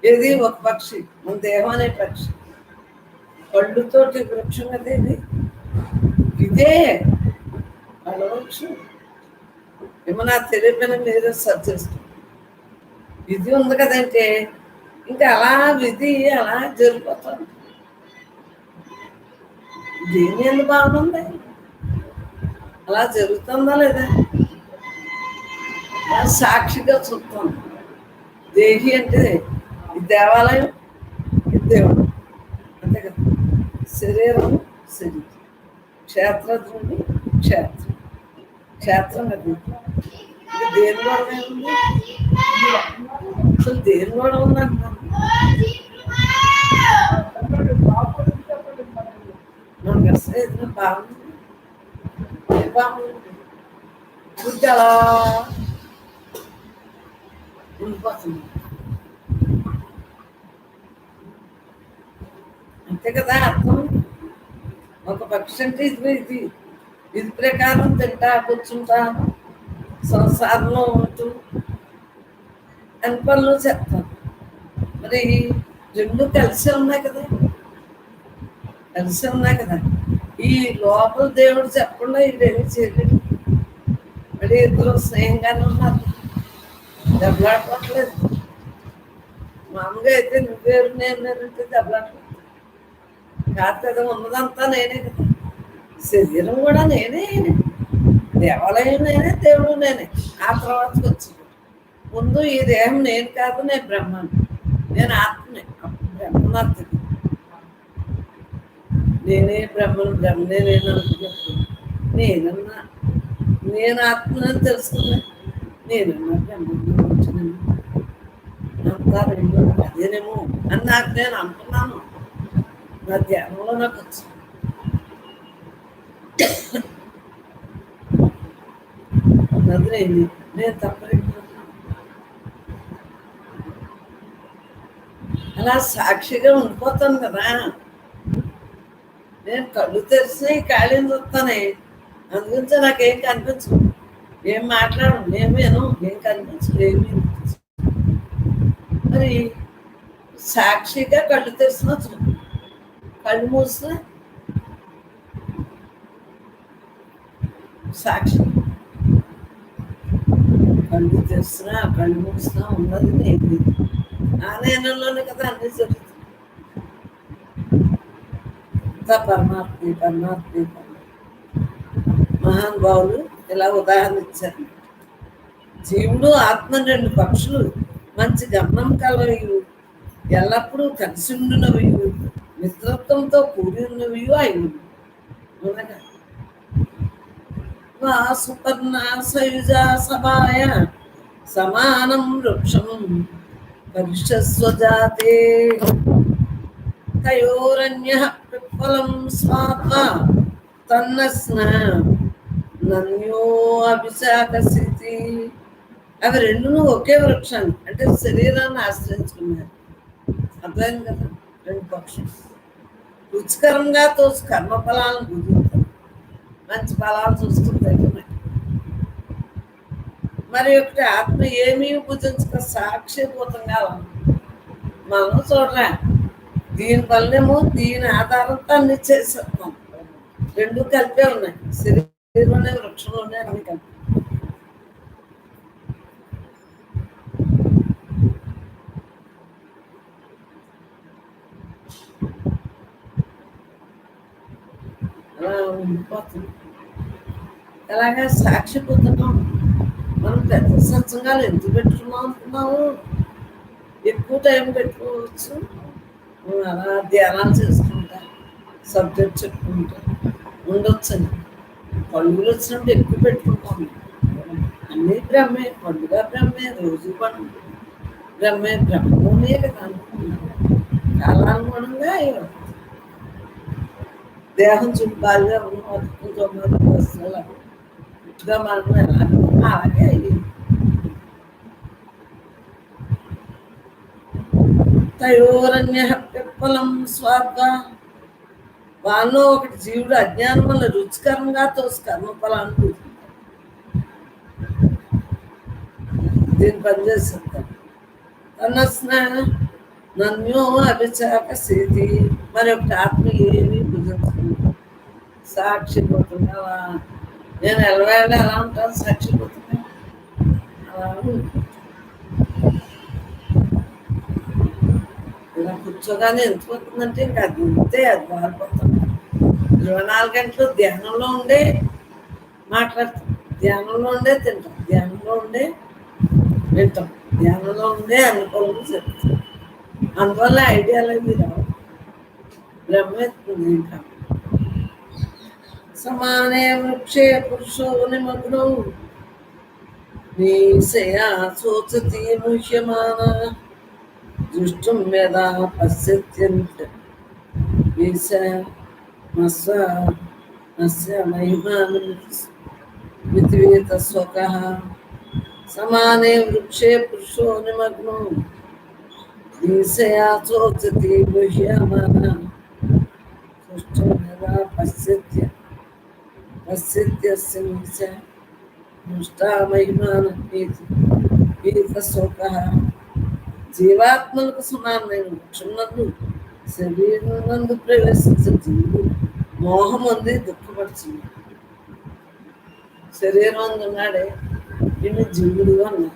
ఇది ఒక పక్షి, మన దేహం అనే పక్షి. కళ్ళుతోటి వృక్షం కదా ఇది. ఇదే వాళ్ళ వృక్షం. ఏమన్నా తెలియకపోయినా మీరే సర్చ్ చేస్తాం. విధి ఉంది కదంటే ఇంకా అలా విధి అలా జరిగిపోతాను. దేని ఎందుకు బాగుంది, అలా జరుగుతుందా లేదా? సాక్షిగా చూస్తాం. దేహి అంటే ఈ దేవాలయం, ఈ దేవుడు, అంతే కదా. శరీరం శరీరం, క్షేత్రజ్ఞుని క్షేత్రం. క్షేత్రం అది. ఇది దేని గొడవ ఏముంది? అసలు దేని గొడవ ఉందంటున్నాను. మనకు అసలు ఏదైనా బాగుంది, ఏ బాగుంది? బుద్ధి అలా ఉండిపోతుంది. అంతే కదా అర్థం. ఒక పక్షి అంటే ఇది ఇది ప్రకారం తింటా కూర్చుంటా సంసారంలో ఉంటూ అన్ని పనులు చేస్తాను. మరి రెండు కలిసి ఉన్నాయి కదా, కలిసి ఉన్నాయి కదా. ఈ లోపల దేవుడు చెప్పకుండా ఇదేమి చేయలేదు. మరి ఇద్దరు స్నేహంగానే ఉన్నారు, దెబ్బలాడుకోవట్లేదు. మామూలుగా అయితే నువ్వేరు నేను నేనంటే దెబ్బలాడుకోవట్లేదు కాదు కదా. ఉన్నదంతా నేనే కదా, శరీరం కూడా నేనే, దేవాలయం నేనే, దేవుడు నేనే. ఆ తర్వాతకి వచ్చింది. ముందు ఈ దేహం నేను కాదు, నేను బ్రహ్మను, నేను ఆత్మనే. బ్రహ్మనాథ్ నేనే బ్రహ్మను, బ్రహ్మనే నేను అనుకున్నప్పుడు నేనన్నా నేను ఆత్మనని తెలుసుకున్నా, నేనన్నా బ్రహ్మను వచ్చినాను. అంతా రెండు అదేనేమో అని నాకు నేను అనుకున్నాను. నా ధ్యానంలో నాకు వచ్చింది. నదిలేంది నేను తప్పలేదు. అలా సాక్షిగా ఉండిపోతాను కదా. నేను కళ్ళు తెరిచినాయి, ఖాళీని చూస్తానే, అందుగురించి నాకేం కనిపించదు, ఏం మాట్లాడు, నేను విను, ఏం కనిపించదు, ఏమి వినిపించదు. మరి సాక్షిగా కళ్ళు తెరిచిన చూడు, కళ్ళు మూసిన సాక్షి, కళ్ళు తెరిచినా కళ్ళు మూసినా ఉన్నది నేను. ఆ నేనంలోనే కదా అన్ని జరుగుతుంది. పరమాత్మ పరమాత్మ మహానుభావులు ఇలా ఉదాహరణ ఇచ్చారు. జీవుడు ఆత్మ రెండు పక్షులు మంచి గమనం కలవి, ఎల్లప్పుడూ కలిసి ఉండినవి, మిత్రత్వంతో కూడి ఉన్నవి అయి సుపర్ణ సయుజ సభాయ సమానం వృక్షం పరిషస్వజాతే తయోరన్య పిప్పలం స్వాత్వా తన్నస్న నన్యో అభిషాకసితి. అవి రెండును ఒకే వృక్షాన్ని అంటే శరీరాన్ని ఆశ్రయించుకున్నారు. అర్థమైంది కదా. రెండు పక్షులు రుచికరంగా తోసి కర్మ ఫలాలను భుజించారు, మంచి ఫలాలు చూసుకుంటాయి. మరి ఒకటి ఆత్మ ఏమీ భుజించక సాక్షిభూతంగా మనం చూడరా. దీనివల్లేమో దీని ఆధారంతో అన్ని చేసేస్తాం. రెండు కలిపే ఉన్నాయి, శరీరంలోనే వృక్షంలోనే అన్ని కలిపి. అలా ఉండిపోతుంది. ఎలాగా సాక్షిపోతున్నాం. మనం పెద్ద సత్సంగాలు ఎందుకు పెట్టుకున్నాం అనుకున్నాము? ఎక్కువ టైం పెట్టుకోవచ్చు, అలా ధ్యానాలు చేసుకుంటా, సబ్జెక్ట్ చెప్పుకుంటా ఉండొచ్చని. పండుగలు వచ్చినప్పుడు ఎక్కువ పెట్టుకుంటాము. అన్నీ బ్రహ్మే, పండుగ బ్రహ్మే, రోజు పండుగ బ్రహ్మే, బ్రహ్మమే కదా అనుకుంటున్నాను. కాలానుగుణంగా దేహం చుట్టాలుగా ఉన్న 9 వస్తువులు ఇట్టుగా మనం అలాగే అయ్యింది. తయోరన్య పిప్పలం స్వార్థ. వాళ్ళలో ఒకటి జీవుడు అజ్ఞానం వల్ల రుచికరంగా తోసి కర్మఫలాన్ని పూజించాడు. దీన్ని పనిచేస్తాడు. తనస్న నన్యో అభిచాక స్థితి. మరి ఒకటి ఆత్మ ఏమీ భుజించుకుంటాడు, సాక్షిపోతున్నా. నేను ఎలవేళ ఎలా ఉంటాను, సాక్షిపోతున్నా. అలా ఇలా కూర్చోగానే ఎంత పోతుందంటే ఇంకా అది అంతే, అది మారిపోతాం. 24 గంటలు ధ్యానంలో ఉండే మాట్లాడతాం, ధ్యానంలో ఉండే తింటాం, ధ్యానంలో ఉండే వింటాం, ధ్యానంలో ఉండే అన్ని పనులు చెప్తాం. అందువల్ల ఐడియాలు అవి రావు. బ్రహ్మేస్తుంది ఇంకా समाने वृक्षे पुरुषो निमग्नो नीशया सोचति मुह्यमाना दृष्टुं यदा पश्यत्यन्त ईशमस्व अस्य महिमानं विद्वेतस्वकः समाने वृक्षे पुरुषो निमग्नो ईशया सोचति मुह्यमाना दृष्टुं यदा पश्यत्यस्य नीशः దృష్టా మహిమానీత జీవాత్మలకు సమానమైన వృక్షమునందు శరీరం నందు ప్రవేశించే జీవుడు మోహం అంది దుఃఖపడుతుంది. శరీరం అందున్నాడే ఇన్ని జీవుడు అన్నారు.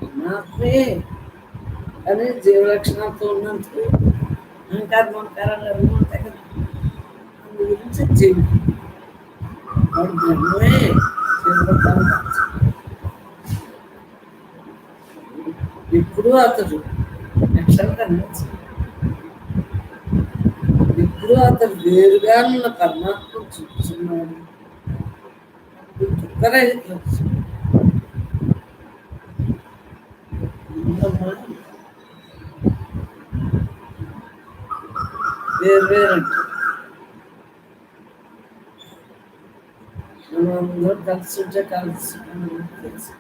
పరమాత్మే అని జీవలక్షణాలతో ఉన్నందుకు అహంకార మమకారాలు అన్నీ ఉంటాయి కదా. అందు గురించి జీవుడు వాడు బ్రహ్మే. ఇప్పుడు అతడు లక్షలు కనిపించు, ఇప్పుడు అతడు వేరుగా ఉన్న పరమాత్మ చూస్తున్నాడు. దుఃఖరహితులు వేరు వేరంట. మనందరూ కలిసి ఉంటే కలిసి తెలుసు.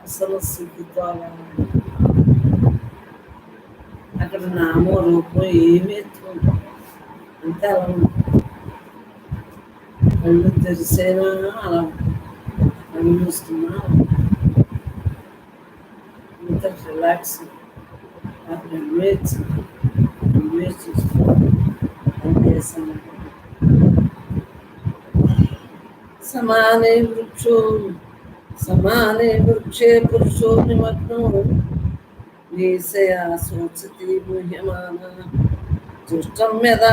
అసలు స్థితితో అక్కడ నామో రూపం ఏమీ అంతే అలా ఉంటుంది. కళ్ళు తెరిసేనా అలా కళ్ళు చూస్తున్నా ఇంత రిలాక్స్ అక్కడ చూస్తున్నా. समाने वृक्षे पुरुषो निमग्नो नीशया सोचति मुह्यमाना दृष्टं यदा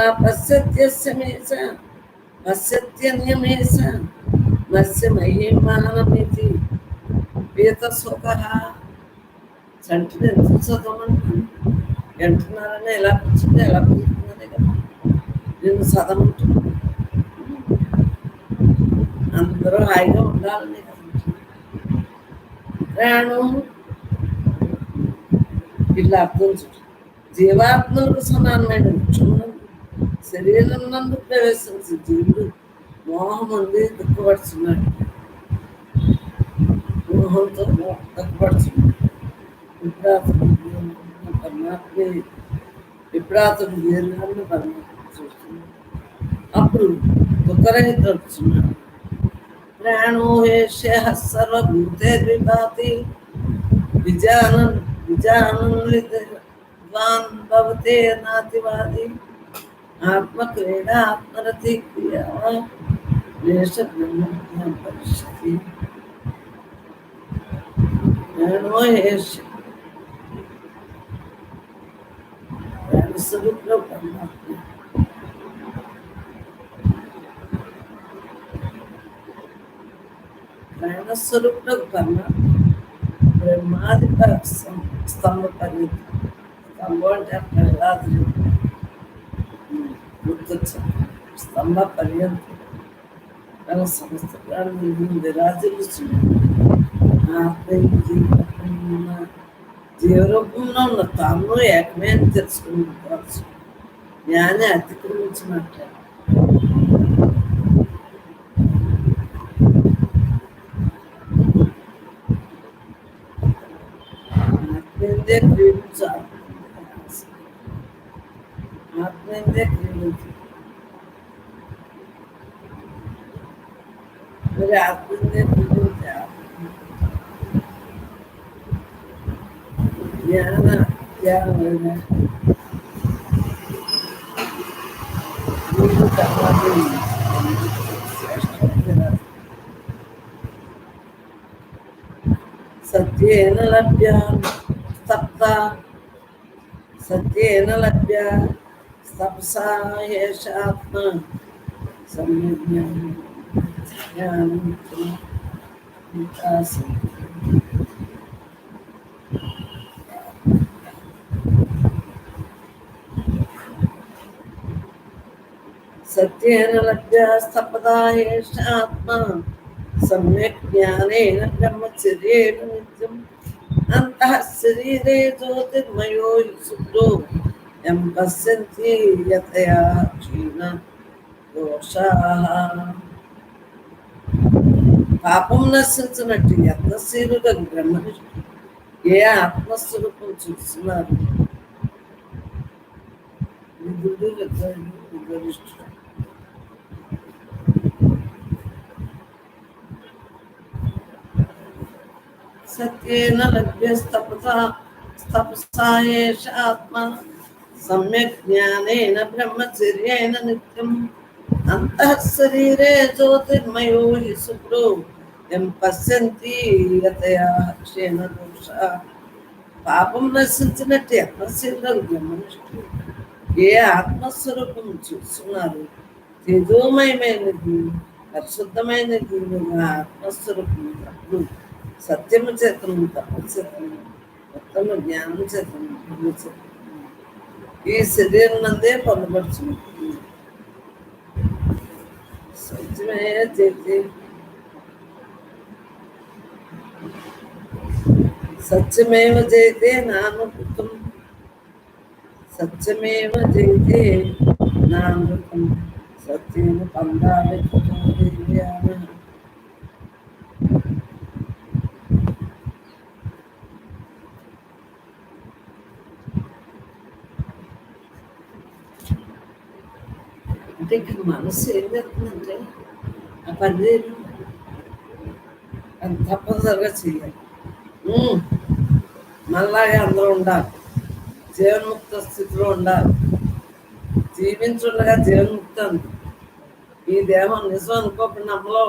पश्यत्यन्यमेष नस्य महिमानमिति पीतशोकः. చంటిని ఎందుకు చదవమంటున్నాను? వింటున్నారని ఎలా కూర్చుంటే ఎలా కూర్చున్నదే కదా. నేను చదవమంటున్నాను. అందరూ హాయిగా ఉండాలని ప్రాణం ఇట్లా అర్థం చూడు. జీవాత్మలకు సమానమైన వృక్షం శరీరం నందు ప్రవేశించే జీవుడు మోహం ఉంది దుఃఖపడుతున్నాడు. మోహంతో దుఃఖపడుతున్నాడు. పరమాత్మే విప్రాతుడు వేరుగా పరమాత్మ చూస్తున్నాడు. అప్పుడు దుఃఖరహితున్నాడు. प्राणो हेष्यः सर्वभूतेर्विभाति विजानन् भवते नातिवादी आत्मक्रीडा आत्मरति क्रिया ब्रह्म परिष्यति. प्राणो हेष्य प्राण स्वरूप परमात्मा ప్రాణస్వరూప పరమాత్మ బ్రహ్మాది స్తంభ పర్యంతం. స్తంభం అంటే ప్రహ్లాదు గుర్తొచ్చాను. స్తంభ పర్యంతం తన సమస్త ప్రాణులు విరాజిల్లుచున్నాడు. జీవరూపంలో ఉన్న తాను ఏకమే అని తెలుసుకుని జ్ఞాని అతిక్రమించినట్టు. ఆత్మేందే క్రీడించు ఆత్మేందే క్రీడించు. మరి ఆత్మేందే క్రీడించే జ్ఞాన Yeah, Guru Karnavali. Satyena labhya tapta satyena labhya tapsa yeshatma samyajnam jnanam vikas. सत्येन लभ्यस्तपदा एष आत्मा सम्यक् ज्ञानेन ब्रह्मचर्येण नित्यम् अन्तः शरीरे ज्योतिर्मयो हि शुद्धो यं पश्यन्ति यतया क्षीण दोषाः పాపం నశించినట్టు యత్నశీలుగా బ్రహ్మనిష్ఠుడు ఏ ఆత్మస్వరూపం చూస్తున్నారు విధుడు విధనిష్ఠుడు సత్యేన లభ్యస్తపసా ఏష ఆత్మ సమ్యక్ జ్ఞానేన బ్రహ్మచర్యేణ నిత్యం అంతః శరీరే జ్యోతిర్మయో హి శుభ్రో యం పశ్యంతి యతయా క్షేణ దోష. పాపం నశించినట్టు యత్నశీలుడు బ్రహ్మనిష్ఠుడు ఏ ఆత్మస్వరూపం చూస్తున్నారు తేజోమయమైనది పరిశుద్ధమైనది ఆత్మస్వరూపం అప్పుడు సత్యము చేతము తపస్యతము ఉత్తమ జ్ఞానం చేతము ఈ శరీరం నందే పొందపడుచున్నది. సత్యమే చేతి సత్యమేవ జయతే నామృతం సత్యమేవ జయతే నామృతం సత్యేన పందామి. అంటే ఇక్కడ మనసు ఏం జరుగుతుందంటే ఆ పని అది తప్పనిసరిగా చేయాలి. మనలాగే అందరూ ఉండాలి, జీవన్ముక్త స్థితిలో ఉండాలి. జీవించుండగా జీవన్ముక్తి అంది. ఈ దేహం నిజం అనుకోకుండా నమ్మలో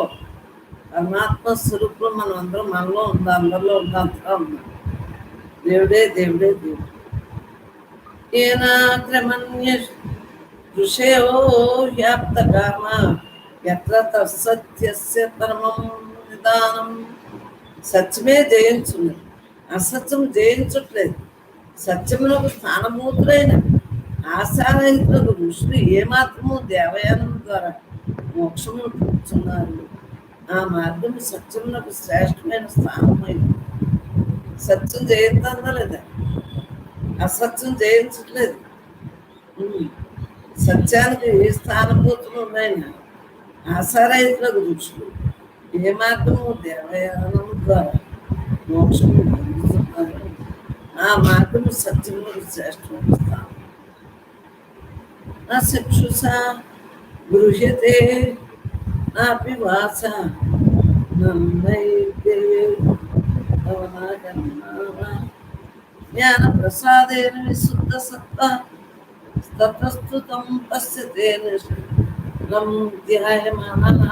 పరమాత్మ స్వరూపం మనం అందరం మనలో ఉంది, అందరిలో ఉంది, అంతగా ఉన్నాం. దేవుడే దేవుడే దేవుడు. ఏనాగ్రమణ్య ఋషయో హ్యాప్తకామ ఎత్ర తత్సత్యస్య పరమం నిదానం. సత్యమే జయించున్నది, అసత్యం జయించట్లేదు. సత్యమునకు స్థానభూతులైన ఆశారహితులకు ఋషులు ఏమాత్రము దేవయానం ద్వారా మోక్షము కూర్చున్నారు. ఆ మార్గం సత్యమునకు శ్రేష్టమైన స్థానమైంది. సత్యం జయించిందా లేదా? అసత్యం జయించట్లేదు. సత్యానికి ఏ స్థానభూతులు ఉన్నాయన ఆశారహితులకు ఋషులు ఏ మార్గము దేవయానం ద్వారా మోక్షము పొందుతున్నారు. ఆ మార్గము సత్యములకు శ్రేష్టమైన స్థానం. నా చక్షుషా గృహ్యతే నాపి వాస జ్ఞాన ప్రసాదేన విశుద్ధ సత్తా తతస్తుతం పశ్యతే ధ్యాయమాన.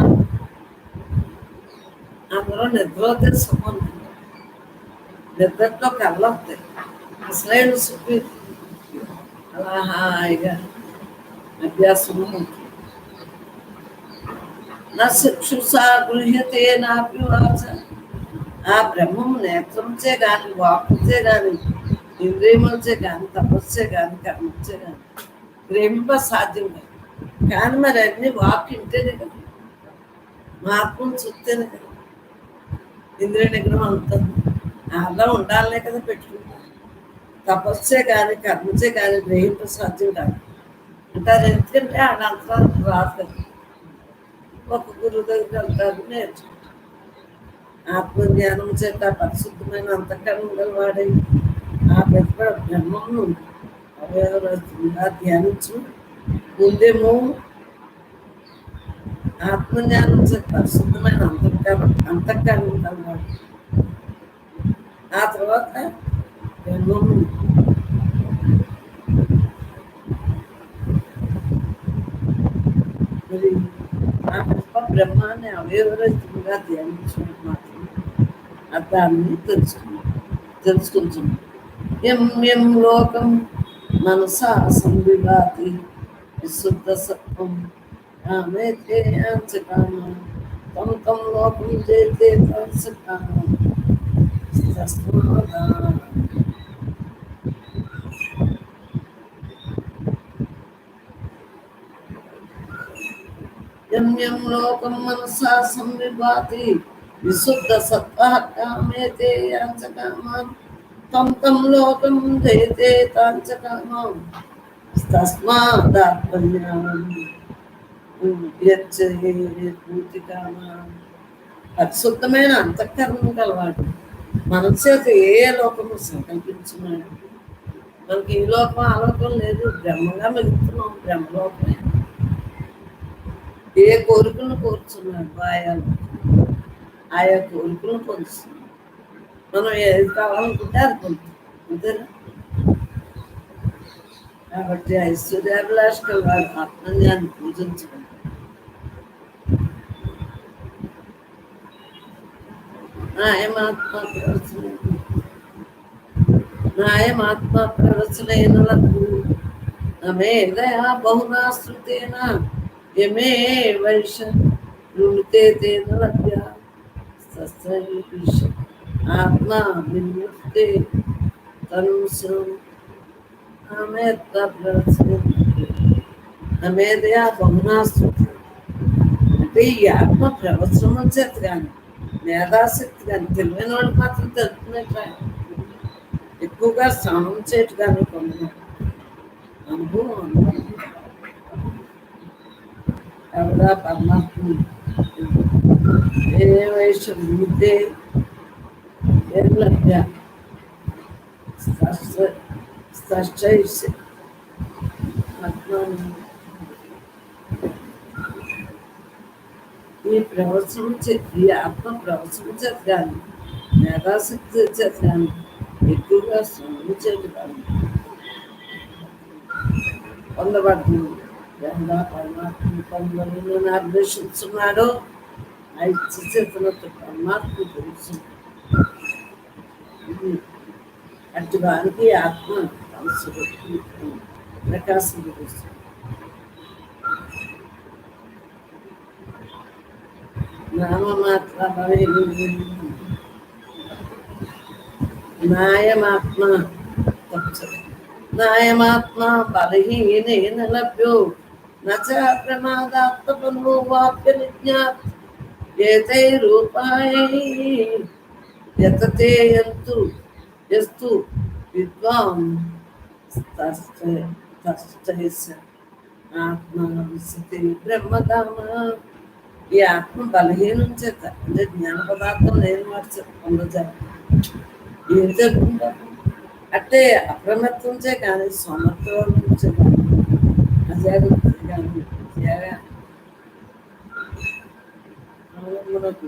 అందులో నిద్రతే సుఖం, నిద్రతో కళ్ళొస్తాయి. అసలైన సుఖి అలా హాయిగా అభ్యాసము ఉంటుంది. నా చక్షుషా గృహ్యతే నాపి వాచ. ఆ బ్రహ్మము నేత్రంచే కానీ, వాక్కుచే కానీ, ఇంద్రియములచే కానీ, తపస్సే కానీ, కర్మచే కానీ గ్రహింప సాధ్యం కాదు. కానీ మరి అన్ని వాక్ ఇంటేనే కదా, మా ఆత్మను చూస్తేనే కదా. ఇంద్రియ నిగ్రహం అంతా అలా ఉండాలనే కదా పెట్టుకుంటారు. తపస్సే కానీ, కర్మచే కానీ గ్రహింప సాధ్యం కాదు అంటారు. ఎందుకంటే ఆడ అంతరానికి రాదు కదా. ఒక గురువు దగ్గరికి వెళ్తారు, నేర్చుకుంటారు. ఆత్మజ్ఞానం చేత పరిశుద్ధమైన అంతఃకరణ గలవాడై ఆ పెద్ద బ్రహ్మను అవయవరహితంగా ధ్యానించు. ముందేమో ఆత్మజ్ఞానం చేత పరిశుద్ధమైన అంతఃకరణ గలవాడు. ఆ తర్వాత బ్రహ్మము మరి ఆ పుష్ప బ్రహ్మాన్ని అవయవరహితంగా ధ్యానించినట్టు మాత్రం అర్థాన్ని తెలుసుకుంటున్నాం. ఎం ఎం లోకం మనసా సంవిభాతి విశుద్ధ సత్వం కామేతే అంచకామ తం తం లోకం జయతే తంసకామ తస్మాదా యం యం లోకం మనసా సంవిభాతి విశుద్ధ సత్వః కామేతే యాంచకామాన్ తం తం లోకం జయతే తాంచకామాం తస్మాదాత్మజ్ఞానం పూర్తికామాం. పరిశుద్ధమైన అంతఃకరణం కలవాడు మనసేత ఏ లోకము సంకల్పించున్నాడు. మనకి ఈ లోకం ఆ లోకం లేదు, బ్రహ్మగా మెలుగుతున్నాం, బ్రహ్మలోకమే. ఏ కోరికలను కోరుచున్నాడు ఆయా కోరికలను పొందుతున్నాం. మనం ఏది కావాలనుకుంటే అది పొందుతాం, అంతేనా? కాబట్టి ఐశ్వర్యాభిలాష కలవాడు ఆత్మజ్ఞాన్ని పూజించడం. నాయమాత్మ ప్రవచనైనలకు నమేదయా బహునా శృతేన యమే వైష నృతే తేన లభ్య సస్య ఆత్మ విముక్తే తనుశ్రం నమేదయా బహునా శృతి. అంటే ఈ ఆత్మ ప్రవచనం చేత కానీ మేధాశక్తి కానీ తెలివైన వాళ్ళు మాత్రం తెలుపుతున్నట్టు ఎక్కువగా స్నానం చేయటం కానీ పొందిన అనుభవం ఎవరా పరమాత్మ ఏ వయసు వృద్ధే లభ్య ఈ ప్రవచనం ఈ ఆత్మ ప్రవచనం చేత కానీ మేధాశక్తి చేత కానీ ఎక్కువగా స్నానం చేయటం కానీ పొందబడుతుంది. ఎలా పరమాత్మ పొందాలని అన్వేషిస్తున్నాడో ఐచ్ఛితనతో పరమాత్మ తెలుసు. అటు వారికి ఆత్మ ప్రకాశం తెలుస్తుంది. నామమాత్ర నాయమాత్మ నాయమాత్మ బలహీనేన లభ్యో నచ ప్రమాదాత్మపనో వాప్య నిజ్ఞాత్ ఏతై రూపాయై యతతే యంతు యస్తు విద్వాన్ తష్టైస్య ఆత్మ విశతి బ్రహ్మధామ. ఈ ఆత్మ బలహీనం చేత అంటే జ్ఞాన పదార్థం లేని వాటి పొందజాలి. ఏం జరుగుతుంటారు అంటే అప్రమత్తంచే కానీ సమర్థం నుంచే కానీ అజాగ్రత్త కానీ మనకు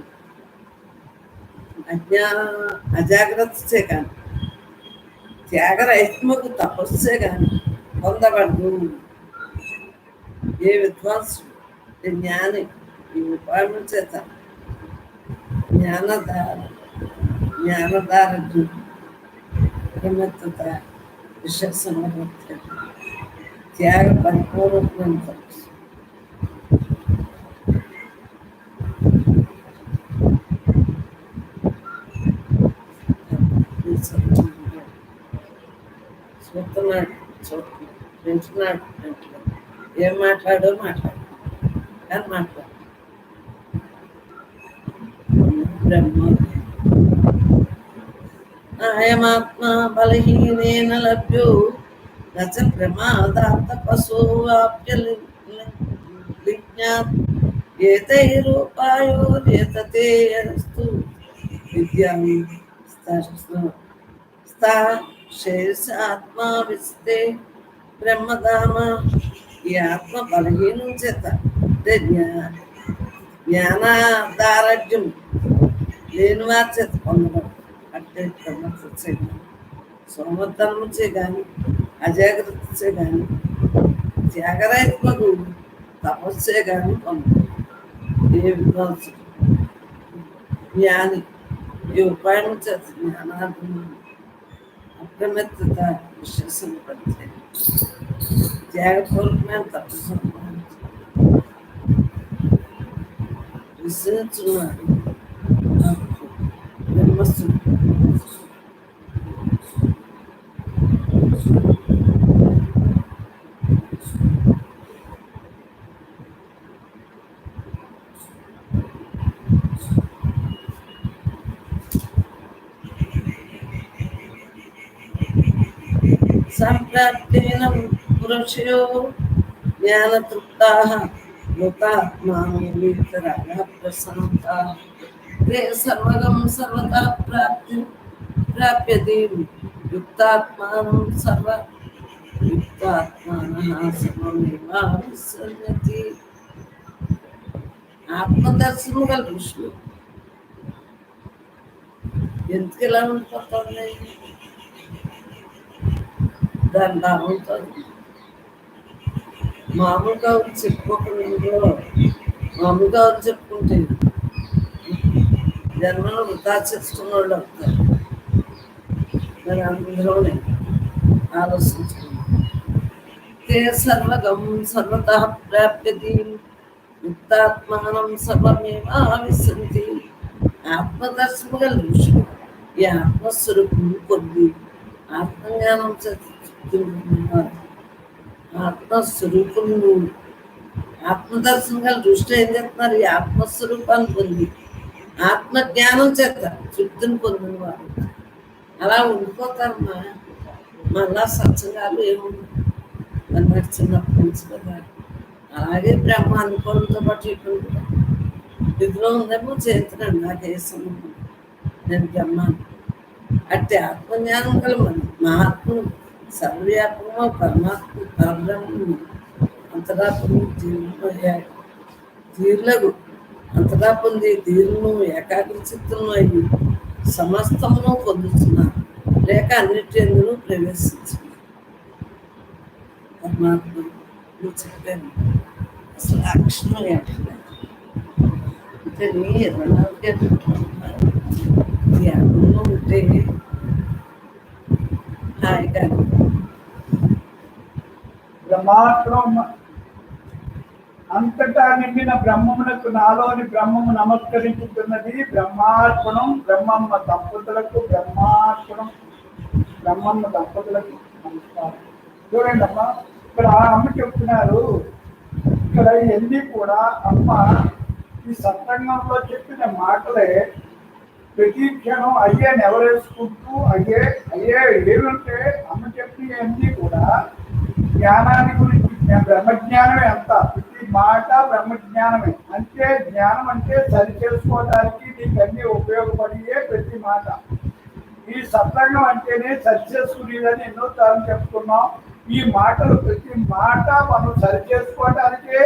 అజాగ్రత్తచే కానీ త్యాగరహిత్మకు తపస్సే కానీ పొందబడదు. ఏ విద్వాంసుడు జ్ఞాని ఈ ఉపాయం చేత జ్ఞానధారజ్ఞు ప్రమత్తత విషయ సమర్థ త్యాగ పరిపూర్ణ తపస్సు చూస్తున్నాడు, వింటున్నాడు, ఏం మాట్లాడు కానీ మాట్లాడు. బ్రహ్మ అయమాత్మ బలహీనేన లభ్యో నచ ప్రమాదాంత పశువాప్య విజ్ఞాత్ ఏతైరూపాయోర్యతతే యస్తు విద్యాం ఆత్మా విస్తే బ్రహ్మధామ. ఈ ఆత్మ బలహీనం చేత అంటే జ్ఞానాదారఢ్యం లేని వారి చేత పొందడం. అంటే ప్రమత్తచే కానీ సోమధర్మచే కానీ అజాగ్రత్తచే కానీ త్యాగరహిత్మకు తపస్సే కానీ పొందడు. ఏ విద్వాంసుడు జ్ఞాని ఈ ఉపాయం చేత జ్ఞానార్థం అప్రమత్తత విశ్వాసం పడితే త్యాగపూర్వకమైన తపస్సు విశ్రమించున్నాడు బ్రహ్మస్థుడు. సంప్రాప్తేన పురుషయో జ్ఞానతృప్తాః మృతాత్మానోమితరాగ ప్రశాంతాః తే సర్వగం సర్వతః ప్రాప్యతే యుక్తాత్మానం యుక్తాత్మానః సర్వమేవావసర్యతి. ఆత్మదర్శనం గల ఋషులు ఎందుకు ఇలా ఉండిపోతుంది? దాని లాభంతో మామూలుగా చెప్పుకోకుండా మామూలుగా చెప్పుకుంటే జన్మను వృధా చేసుకున్న వాళ్ళు అవుతారు. మరి అందులోనే ఆలోచించుకుంటే సర్వగం సర్వతః ప్రాప్యతి యుక్తాత్మానం సర్వమేవావిశంతి. ఆత్మదర్శనం గల ఋషులు ఈ ఆత్మస్వరూపం పొంది ఆత్మజ్ఞానం చెప్తున్నారు. ఆత్మస్వరూపము ఆత్మదర్శనం గల దృష్టి ఏం చేస్తున్నారు? ఈ ఆత్మస్వరూపాన్ని పొంది ఆత్మజ్ఞానం చేత తృప్తిని పొందిన వారు అలా ఉండిపోతారమ్మా. మళ్ళా సత్సంగాలు ఏముంది అన్నట్టు చిన్నప్పటి నుంచి కదా. అలాగే బ్రహ్మ అనుకోవడంతో పాటు ఇప్పుడు కూడా ఇదిలో ఉందేమో చేతున్నాను నాకు ఏ సంబంధం, నేను బ్రహ్మాను అట్టి ఆత్మజ్ఞానం కల మహాత్ముడు సర్వవ్యాపకము పరమాత్మ పరబ్రహ్మము అంతటా పొంది ధీరులకు అంతటా పొంది ధీరును ఏకాగ్ర చిత్తులను అయ్యి సమస్తమును పొందుతున్నారు లేక అన్నిటిలో ప్రవేశించున్నారు. పరమాత్మ నువ్వు చెప్పాను అసలు ఆ క్షణం ఏంటంటే అంటే నీ 24 గంటలు ధ్యానంలో ఉంటే హాయిగా బ్రహ్మాత్రం అంతటా నిండిన బ్రహ్మమునకు నాలోని బ్రహ్మము నమస్కరించుతున్నది. బ్రహ్మార్పణం బ్రహ్మమ్మ దంపతులకు బ్రహ్మమ్మ దంపతులకు నమస్కారం. చూడండి అమ్మ, ఇక్కడ అమ్మ చెప్తున్నారు. ఇక్కడ ఎన్ని కూడా అమ్మ ఈ సత్సంగంలో చెప్పిన మాటలే ప్రతి క్షణం అయ్యే నెవరేసుకుంటూ అయ్యే ఏమంటే అమ్మ చెప్పినవన్నీ కూడా జ్ఞానాన్ని గురించి. బ్రహ్మజ్ఞానమే అంతా, ప్రతి మాట బ్రహ్మజ్ఞానమే. అంటే జ్ఞానం అంటే సరి చేసుకోవడానికి నీకు అన్ని ఉపయోగపడే ప్రతి మాట. ఈ సత్సంగం అంటేనే సరి చేసుకునేదని ఎన్నోసార్లు చెప్పుకున్నాం. ఈ మాటలు ప్రతి మాట మనం సరి చేసుకోవడానికే,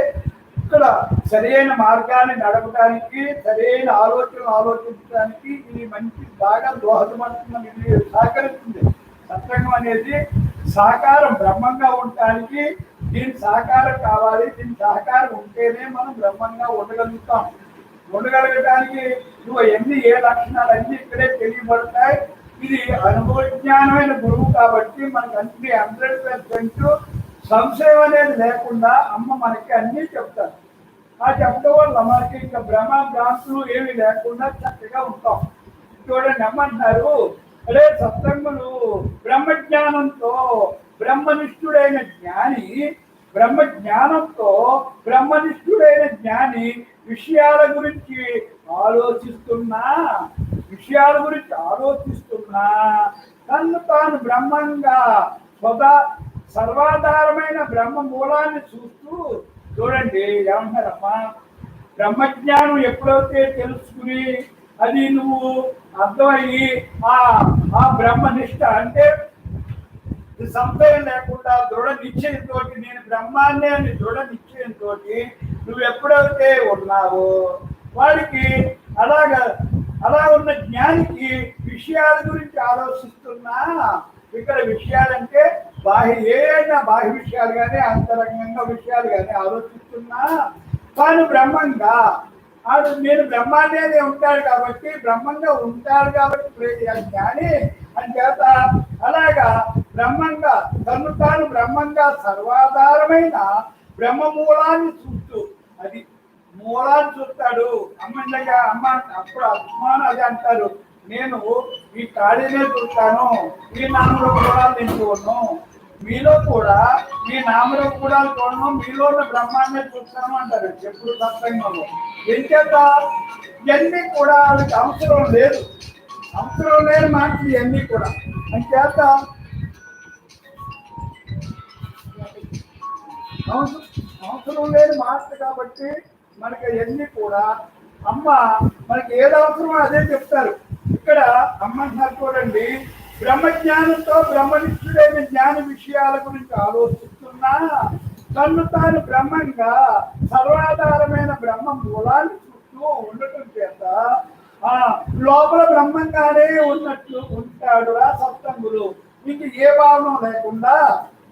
ఇక్కడ సరైన మార్గాన్ని నడపడానికి, సరైన ఆలోచనలు ఆలోచించడానికి ఇది మంచి బాగా దోహదపడుతుందని సహకరిస్తుంది. సత్సంగం అనేది సాకారం బ్రహ్మంగా ఉండటానికి దీని సహకారం కావాలి. దీని సహకారం ఉంటేనే మనం బ్రహ్మంగా ఉండగలుగుతాం. ఉండగలగడానికి నువ్వు ఏ లక్షణాలు అన్నీ ఇక్కడే తెలియబడతాయి. ఇది అనుభవజ్ఞానమైన గురువు కాబట్టి మనకు అన్ని 100% సంశయం అనేది లేకుండా అమ్మ మనకి అన్నీ చెప్తారు. ఆ చెప్పడం వల్ల మనకి ఇంకా భ్రాంతులు ఏమి లేకుండా చక్కగా ఉంటాం. చూడండి అమ్మంటారు, అదే సత్సంగులు బ్రహ్మజ్ఞానంతో బ్రహ్మనిష్ఠుడైన జ్ఞాని విషయాల గురించి ఆలోచిస్తున్నా తను తాను బ్రహ్మంగా సర్వాధారమైన బ్రహ్మ మూలాన్ని చూస్తూ. చూడండి ఏమంటారమ్మా, బ్రహ్మజ్ఞానం ఎప్పుడైతే తెలుసుకుని అది నువ్వు అర్థమయ్యి ఆ బ్రహ్మనిష్ట అంటే సంశయం లేకుండా దృఢ నిశ్చయంతో నేను బ్రహ్మాన్నే అని దృఢ నిశ్చయంతో నువ్వు ఎప్పుడైతే ఉన్నావో వాడికి అలా ఉన్న జ్ఞానికి విషయాల గురించి ఆలోచిస్తున్నా. ఇక్కడ విషయాలంటే ఏదైనా బాహ్య విషయాలు కానీ అంతరంగంగా విషయాలు కానీ ఆలోచిస్తున్నా తాను బ్రహ్మంగా నేను బ్రహ్మాండే ఉంటాడు కాబట్టి బ్రహ్మంగా ఉంటాడు కాబట్టి జ్ఞాని అని చేత అలాగా బ్రహ్మంగా తను తాను బ్రహ్మంగా సర్వాధారమైన బ్రహ్మ మూలాన్ని చూస్తూ అది మూలాన్ని చూస్తాడు. అమ్మండగా అమ్మ అప్పుడు అభిమానం అది అంటారు, నేను ఈ ఖాళీనే చూస్తాను, ఈ నామలో కూడా నేను చూడను, మీలో కూడా మీ నామలో కూడా చూడను, మీలో ఉన్న బ్రహ్మాండే చూస్తాను అంటారు ఎప్పుడు సత్సంగంలో. ఎంచేత ఇవన్నీ కూడా వాళ్ళకి అవసరం లేదు, అవసరం లేని మాటలు ఇవన్నీ కూడా. అంచేత అవసరం లేని మాటలు కాబట్టి మనకి అవన్నీ కూడా అమ్మ మనకి ఏది అవసరమో అదే చెప్తారు. ఇక్కడ అమ్మంటున్నారు చూడండి, బ్రహ్మజ్ఞానంతో బ్రహ్మనిష్ఠుడైన జ్ఞాన విషయాల గురించి ఆలోచిస్తున్నా తను తాను బ్రహ్మంగా సర్వాధారమైన బ్రహ్మ మూలాన్ని చూస్తూ ఉండటం చేత లోపల బ్రహ్మంగానే ఉన్నట్లు ఉంటాడు ఆ సత్సంగులు. ఇంక ఏ భావన లేకుండా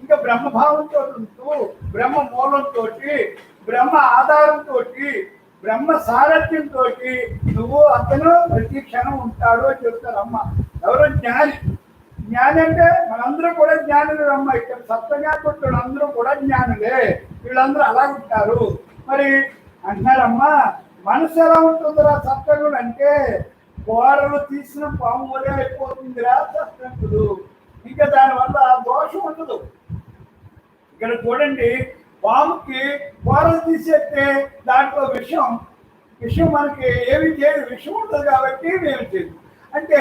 ఇంకా బ్రహ్మభావంతో ఉంటూ బ్రహ్మ మూలంతో బ్రహ్మ ఆధారంతో బ్రహ్మ సారథ్యంతో నువ్వు అతను ప్రతి క్షణం ఉంటాడు అని చెప్తారు అమ్మ. ఎవరు జ్ఞాని? జ్ఞాని అంటే మనందరూ కూడా జ్ఞానులు అమ్మ. ఇక్కడ సప్తజ్ఞానులు అందరూ కూడా జ్ఞానులే, వీళ్ళందరూ అలా ఉంటారు. మరి అంటున్నారమ్మా, మనసు ఎలా ఉంటుందిరా సప్తగుడు అంటే కూరలు తీసిన పాము వలే అయిపోతుందిరా సప్తగుడు. ఇంకా దానివల్ల దోషం ఉండదు. ఇక్కడ చూడండి, పాముకి కూరలు తీసేస్తే దాంట్లో విషం మనకి ఏమి చేయదు, విషం ఉండదు కాబట్టి ఏమి చేయదు. అంటే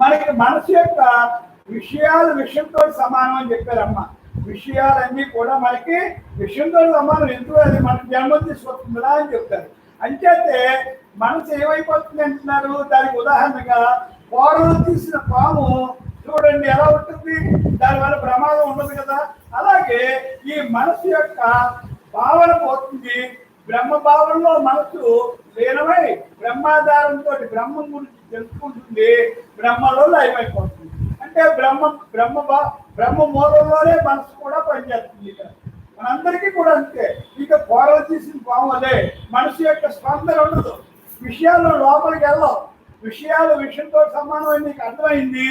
మనకి మనసు యొక్క విషయాలు విషయంతో సమానం అని చెప్పారమ్మ. విషయాలన్నీ కూడా మనకి విషయంతో సమానం, ఎందుకు అది మనకి జన్మ తీసుకొస్తుందా అని చెప్తారు. అంచేతే మనసు ఏమైపోతుంది అంటున్నారు, దానికి ఉదాహరణగా కూరలు తీసిన పాము చూడండి ఎలా ఉంటుంది, దానివల్ల ప్రమాదం ఉండదు కదా. అలాగే ఈ మనసు యొక్క భావన పోతుంది, బ్రహ్మ భావనలో మనసు లీనమై బ్రహ్మాధారంతో బ్రహ్మం గురించి తెలుసుకుంటుంది, బ్రహ్మలో లయమైపోతుంది. అంటే బ్రహ్మ మూలంలోనే మనసు కూడా పనిచేస్తుంది. ఇక్కడ మనందరికీ కూడా అంతే. ఇక కూరలు తీసిన పాము అదే మనసు యొక్క స్పందన ఉండదు, విషయాలు లోపలికి వెళ్ళవు, విషయాలు విషయంతో సమానమని నీకు అర్థమైంది.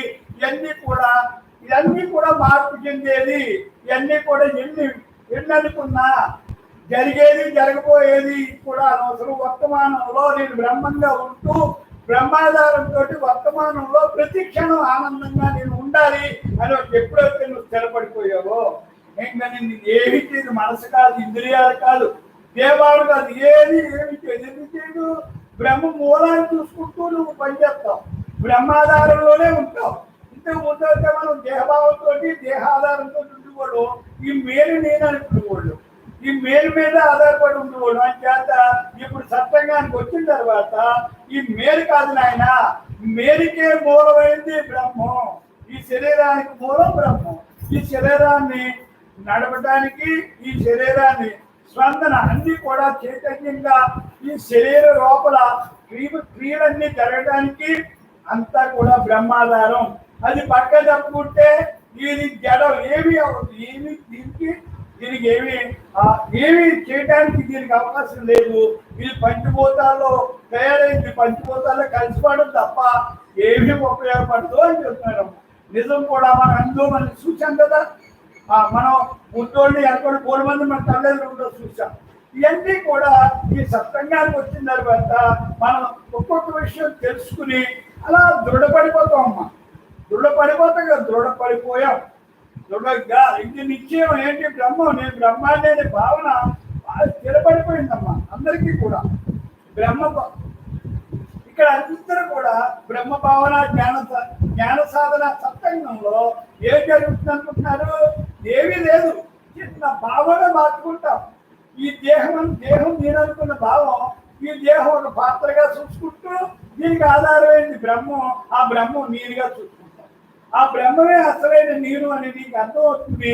ఇవన్నీ కూడా మార్పు చెందేది, ఇవన్నీ కూడా ఎన్ని అనుకున్నా జరిగేది జరగబోయేది కూడా అనవసరం. వర్తమానంలో నేను బ్రహ్మంగా ఉంటూ బ్రహ్మాధారంతో వర్తమానంలో ప్రతి క్షణం ఆనందంగా నేను ఉండాలి అని ఎప్పుడైతే నువ్వు స్థిరపడిపోయావో, ఇంకా నేను ఏమి చేయదు, మనసు కాదు, ఇంద్రియాలు కాదు, దేవాలు కాదు, ఏమి చేయదు. ఎందుకు చేయదు? బ్రహ్మ మూలాన్ని చూసుకుంటూ నువ్వు పనిచేస్తావు, బ్రహ్మాధారంలోనే ఉంటావు. ఇంతకు ముందైతే మనం దేహభావంతో దేహాధారంతో ఉండేవాడు, ఈ మేలు నేను అనుకునేవాళ్ళు, ఈ మేలు మీద ఆధారపడి ఉండేవాడు. అని చేత ఇప్పుడు సత్సంగానికి వచ్చిన తర్వాత ఈ మేలు కాదు నాయన, మేలుకే మూలమైంది బ్రహ్మం, ఈ శరీరానికి మూలం బ్రహ్మం. ఈ శరీరాన్ని నడపడానికి, ఈ శరీరాన్ని స్పందన అన్ని కూడా చైతన్యంగా ఈ శరీర లోపల క్రియలన్నీ జరగడానికి అంతా కూడా బ్రహ్మాధారం. అది పక్క తప్పుకుంటే దీనికి జడం ఏమి అవ్వదు, దీనికి ఏమి చేయడానికి దీనికి అవకాశం లేదు. ఇది పంచభూతాల్లో తయారైంది, పంచభూతాల్లో కలిసిపోవడం తప్ప ఏమీ ఉపయోగపడదు అని చెప్తున్నాడు. నిజం కూడా మనం చూసాం కదా, మనం ముద్దోళ్ళని ఎక్కడ 3 మంది మన తల్లిదండ్రులు చూసాం. ఇవన్నీ కూడా ఈ సత్సంగానికి వచ్చిన తర్వాత మనం ఒక్కొక్క విషయం తెలుసుకుని అలా దృఢపడిపోతాం అమ్మా. దృఢపడిపోయాం. దృఢంగా ఇది నిశ్చయం ఏంటి, బ్రహ్మం, నేను బ్రహ్మాండే అనే భావన స్థిరపడిపోయిందమ్మా అందరికీ కూడా. ఇక్కడ అందరూ కూడా బ్రహ్మ భావన జ్ఞాన సాధన సత్సంగంలో ఏం జరుగుతుంది అనుకుంటున్నారు? ఏమీ లేదు, చిన్న భావన మార్చుకుంటాం. ఈ దేహం నేను అనుకున్న భావం, ఈ దేహం ఒక పాత్రగా చూసుకుంటూ దీనికి ఆధారమైంది బ్రహ్మం, ఆ బ్రహ్మం నీరుగా చూసుకుంటాం. ఆ బ్రహ్మమే అసలైన నీరు అని నీకు అర్థమవుతుంది.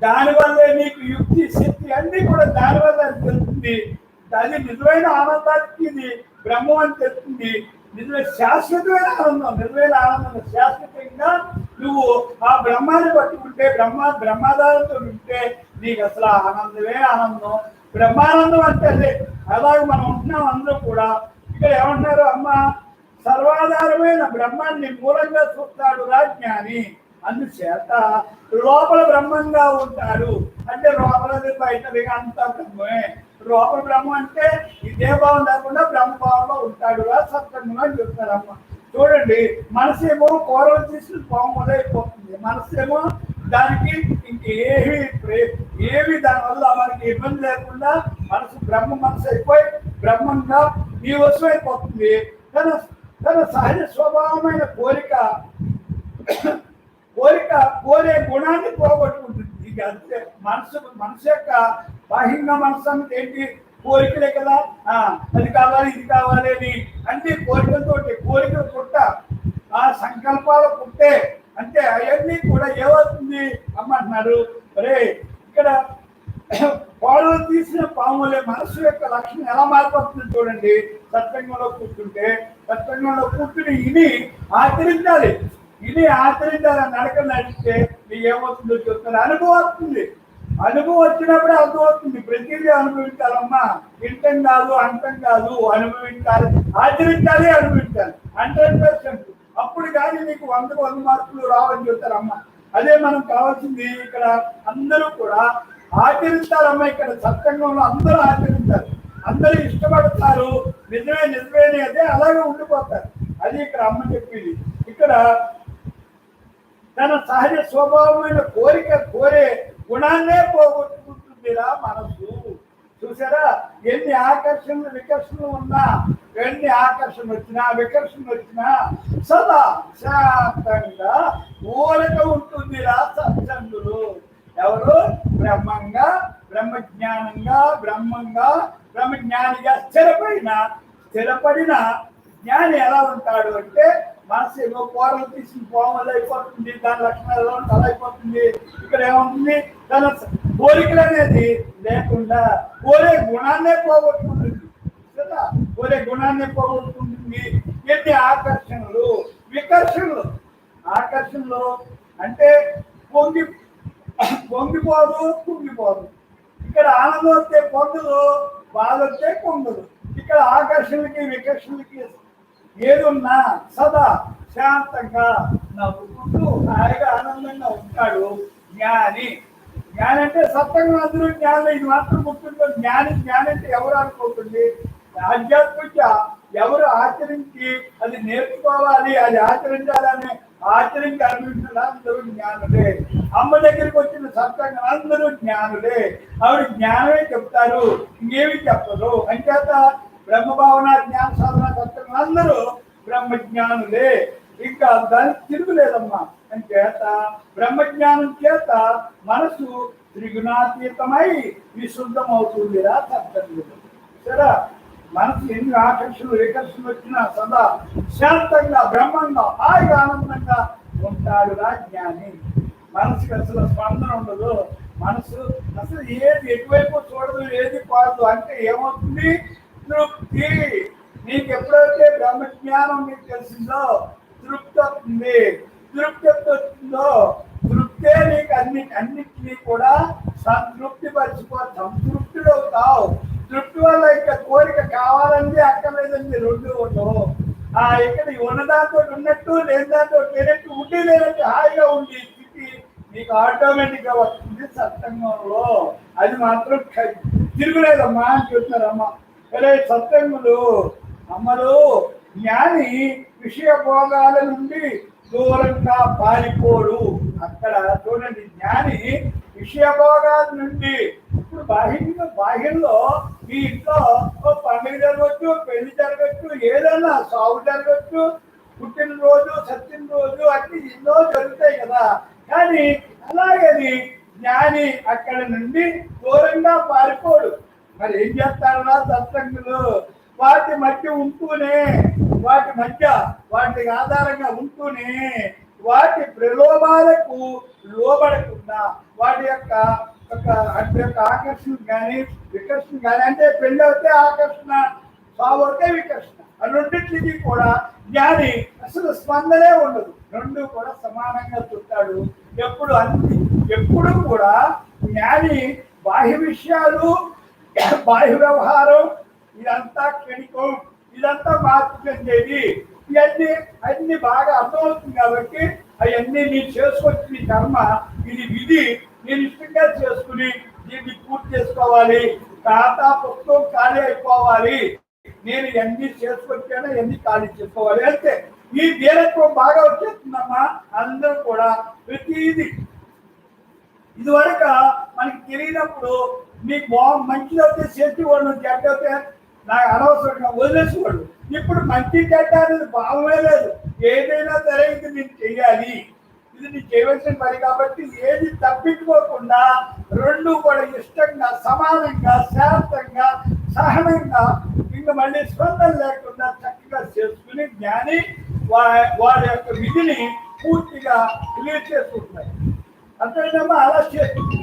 దానివల్లే నీకు యుక్తి శక్తి అన్నీ కూడా దానివల్ల తెలుస్తుంది. అది నిజమైన ఆనందానికి ఇది బ్రహ్మం అని తెలుస్తుంది. నిజమైన శాశ్వతమైన ఆనందం, శాశ్వతంగా నువ్వు ఆ బ్రహ్మాన్ని పట్టుకుంటే బ్రహ్మాదారంతో ఉంటే నీకు అసలు ఆనందమే ఆనందం. బ్రహ్మానందం అంటే అదే. అలాగే మనం ఉంటున్నాం అందరూ కూడా. ఇక్కడ ఏమంటున్నారు? అమ్మ సర్వాధారమైన బ్రహ్మాన్ని మూలంగా చూస్తాడు రా జ్ఞాని. అందుచేత లోపల బ్రహ్మంగా ఉంటాడు. అంటే లోపలది బయటది అంతా బ్రహ్మే. లోపల బ్రహ్మ అంటే ఈ దేహభావం లేకుండా బ్రహ్మభావంలో ఉంటాడు రా సత్సంగం అని చెప్తారు అమ్మ. చూడండి, మనసేమో కూరలు తీసి పాము మొదలైపోతుంది. మనసేమో దానికి ఏమి దానివల్ల మనకి ఇబ్బంది లేకుండా మనసు బ్రహ్మ మనసు అయిపోయి బ్రహ్మంగా ఈ వశమైపోతుంది. తన తన సహజ స్వభావమైన కోరే గుణాన్ని పోగొట్టుకుంటుంది. ఇక అంతే. మనసు యొక్క బాహ్యంగా మనసు అంటే ఏంటి? కోరికలే కదా. అది కావాలి ఇది కావాలి అని అంటే కోరికలు పుట్ట, ఆ సంకల్పాలు పుట్టే. అంటే అవన్నీ కూడా ఏమవుతుంది అమ్మంటున్నారు. అరే ఇక్కడ పాలు తీసిన పాములే మనసు యొక్క లక్షణం ఎలా మారిపోతుంది చూడండి. సత్సంగంలో కూర్చుని ఇని ఆచరించాలి. నడక నడిస్తే నీకు ఏమవుతుందో చెప్తారు. అనుభవం వచ్చినప్పుడే అర్థమవుతుంది. ప్రతిదీ అనుభవించాలమ్మా. ఇంటం కాదు అంతం కాదు. అనుభవించాలి, ఆచరించాలి, అనుభవించాలి 100%. అప్పుడు కానీ నీకు 100 మార్కులు రావని చెప్తారమ్మా. అదే మనం కావాల్సింది. ఇక్కడ అందరూ కూడా ఆచరించాలమ్మా. ఇక్కడ సత్సంగంలో అందరూ ఆచరించారు. అందరూ ఇష్టపడతారు. నిజమే అదే అలాగే ఉండిపోతారు. అది ఇక్కడ అమ్మ చెప్పింది. ఇక్కడ తన సహజ స్వభావమైన కోరే గుణాన్నే పోగొట్టుకుంటుందిరా మనసు. చూసారా? ఎన్ని ఆకర్షణలు వికర్షణలు ఉన్నా, ఎన్ని ఆకర్షణ వచ్చినా వికర్షణ వచ్చినా సదా శాంతంగా ఊరక ఉంటుందిరా సత్సంగులు. ఎవరు? బ్రహ్మజ్ఞానిగా స్థిరపడిన జ్ఞాని ఎలా ఉంటాడు అంటే మనసు ఏమో కూరలు తీసి పోవలు అయిపోతుంది. దాని లక్షణాలు అలా అయిపోతుంది. ఇక్కడ ఏమవుతుంది? తన కోరికలు అనేది లేకుండా కోరే గుణాన్నే పోగొట్టుకుంటుంది కదా. ఎన్ని ఆకర్షణలు వికర్షణలు అంటే పొంగిపోదు కుంగిపోదు. ఇక్కడ ఆనందం వస్తే పొంగదు, బాధ వస్తే పొంగదు. ఇక్కడ ఆకర్షణలకి వికర్షణలకి ఏది ఉన్నా సదా శాంతంగా నవ్వుకుంటూ హాయిగా ఆనందంగా ఉంటాడు జ్ఞాని. అంటే సత్యంగా అందరూ జ్ఞానం. ఇది మాత్రం గుర్తుందో. జ్ఞాని అంటే ఎవరు అనుకుంటుంది? ఆధ్యాత్మిక ఎవరు ఆచరించి అది నేర్చుకోవాలి, అది ఆచరించాలని ఆచరించి అనుభవించాలి అందరూ జ్ఞానులే. అమ్మ దగ్గరికి వచ్చిన సత్సంగం అందరూ జ్ఞానులే. ఆవిడ జ్ఞానమే చెప్తారు, ఇంకేమి చెప్పరు. అంచేత బ్రహ్మభావన జ్ఞాన సాధన సత్సంగం అందరూ బ్రహ్మజ్ఞానులే. ఇంకా దానికి తిరుగులేదమ్మా. అంచేత బ్రహ్మజ్ఞానం చేత మనసు త్రిగుణాతీతమై విశుద్ధమవుతుందిరా సత్సంగులు. సరే, మనసు ఎన్ని ఆకర్షణలు వికర్షణలు వచ్చినా సదా శాంతంగా బ్రహ్మంగా హాయిగా ఆనందంగా ఉంటాడురా జ్ఞాని. మనసుకి అసలు స్పందన ఉండదు. మనసు అసలు ఏది ఎటువైపు చూడదు, ఏది పాడదు. అంటే ఏమవుతుంది? తృప్తి. నీకు ఎప్పుడైతే బ్రహ్మజ్ఞానం నీకు తెలిసిందో తృప్తి వస్తుంది. వస్తుందో తృప్తే నీకు అన్నిటినీ కూడా సంతృప్తి సంతృప్తిలో అవుతావు. తృప్తి వల్ల ఇంకా కోరిక కావాలండి అక్కర్లేదండి రెండు ఉండవు. ఇక్కడ ఉన్నదాంతో ఉన్నట్టు లేని దాంతో లేనట్టు ఉండి లేనట్టు హాయిగా ఉండి స్థితి నీకు ఆటోమేటిక్ గా వస్తుంది సత్సంగంలో. అది మాత్రం తిరుగులేదమ్మా అని చెప్తున్నారమ్మ. సరే, సత్సంగులు అమ్మలు జ్ఞాని విషయ భోగాల నుండి దూరంగా పారిపోడు. అక్కడ చూడండి, జ్ఞాని విషయ భోగాల నుండి. ఇప్పుడు బాహ్యంలో మీ ఇంట్లో పండుగ జరగచ్చు, పెళ్లి జరగచ్చు, ఏదైనా సాగు జరగచ్చు, పుట్టినరోజు సత్యనరోజు అన్ని ఎన్నో జరుగుతాయి కదా. కానీ అలాగని జ్ఞాని అక్కడ నుండి దూరంగా పారిపోడు. మరి ఏం చేస్తారా సత్సంగులు? వాటి మధ్య ఉంటూనే, వాటి ఆధారంగా ఉంటూనే వాటి ప్రలోభాలకు లోబడకుండా వాటి యొక్క ఆకర్షణ కానీ వికర్షణ కానీ. అంటే పెళ్ళి అవుతే ఆకర్షణ, సావు అవుతే వికర్షణ. ఆ రెండింటికి కూడా జ్ఞాని అసలు స్పందనే ఉండదు, రెండు కూడా సమానంగా చూస్తాడు. ఎప్పుడు కూడా జ్ఞాని బాహ్య విషయాలు, బాహ్య వ్యవహారం ఇదంతా క్షణికం, ఇదంతా మార్పు చెందేది, ఇవన్నీ అన్ని బాగా అర్థమవుతుంది. కాబట్టి అవన్నీ నేను చేసుకొచ్చిన కర్మ, ఇది విధి, నేను ఇష్టంగా చేసుకుని దీన్ని పూర్తి చేసుకోవాలి, ఖాతా పుస్తకం ఖాళీ అయిపోవాలి, నేను ఎన్ని చేసుకొచ్చానో ఎన్ని ఖాళీ చేసుకోవాలి అంతే. ఈ దీనత్వం బాగా వచ్చేస్తుందమ్మా. అందరూ కూడా ప్రతిదీ ఇదివరకు మనకి తెలియనప్పుడు నీకు మంచిది అయితే చేసేవాడు, చెడ్డ అయితే నాకు అనవసరంగా వదిలేసేవాడు. ఇప్పుడు మంచి చెడ్డ అనేది భావమే లేదు. ఏదైనా సరే ఇది నేను చెయ్యాలి, ఇది నేను చేయవలసిన పని కాబట్టి ఏది తప్పించుకోకుండా రెండు కూడా ఇష్టంగా, సమానంగా, శాంతంగా, సహనంగా, ఇంకా మళ్ళీ స్పందన లేకుండా చక్కగా చేసుకుని జ్ఞాని వాడి యొక్క విధిని పూర్తిగా క్లియర్ చేసుకుంటున్నారు. అంతేనమ్మా, అలా చేస్తుంది,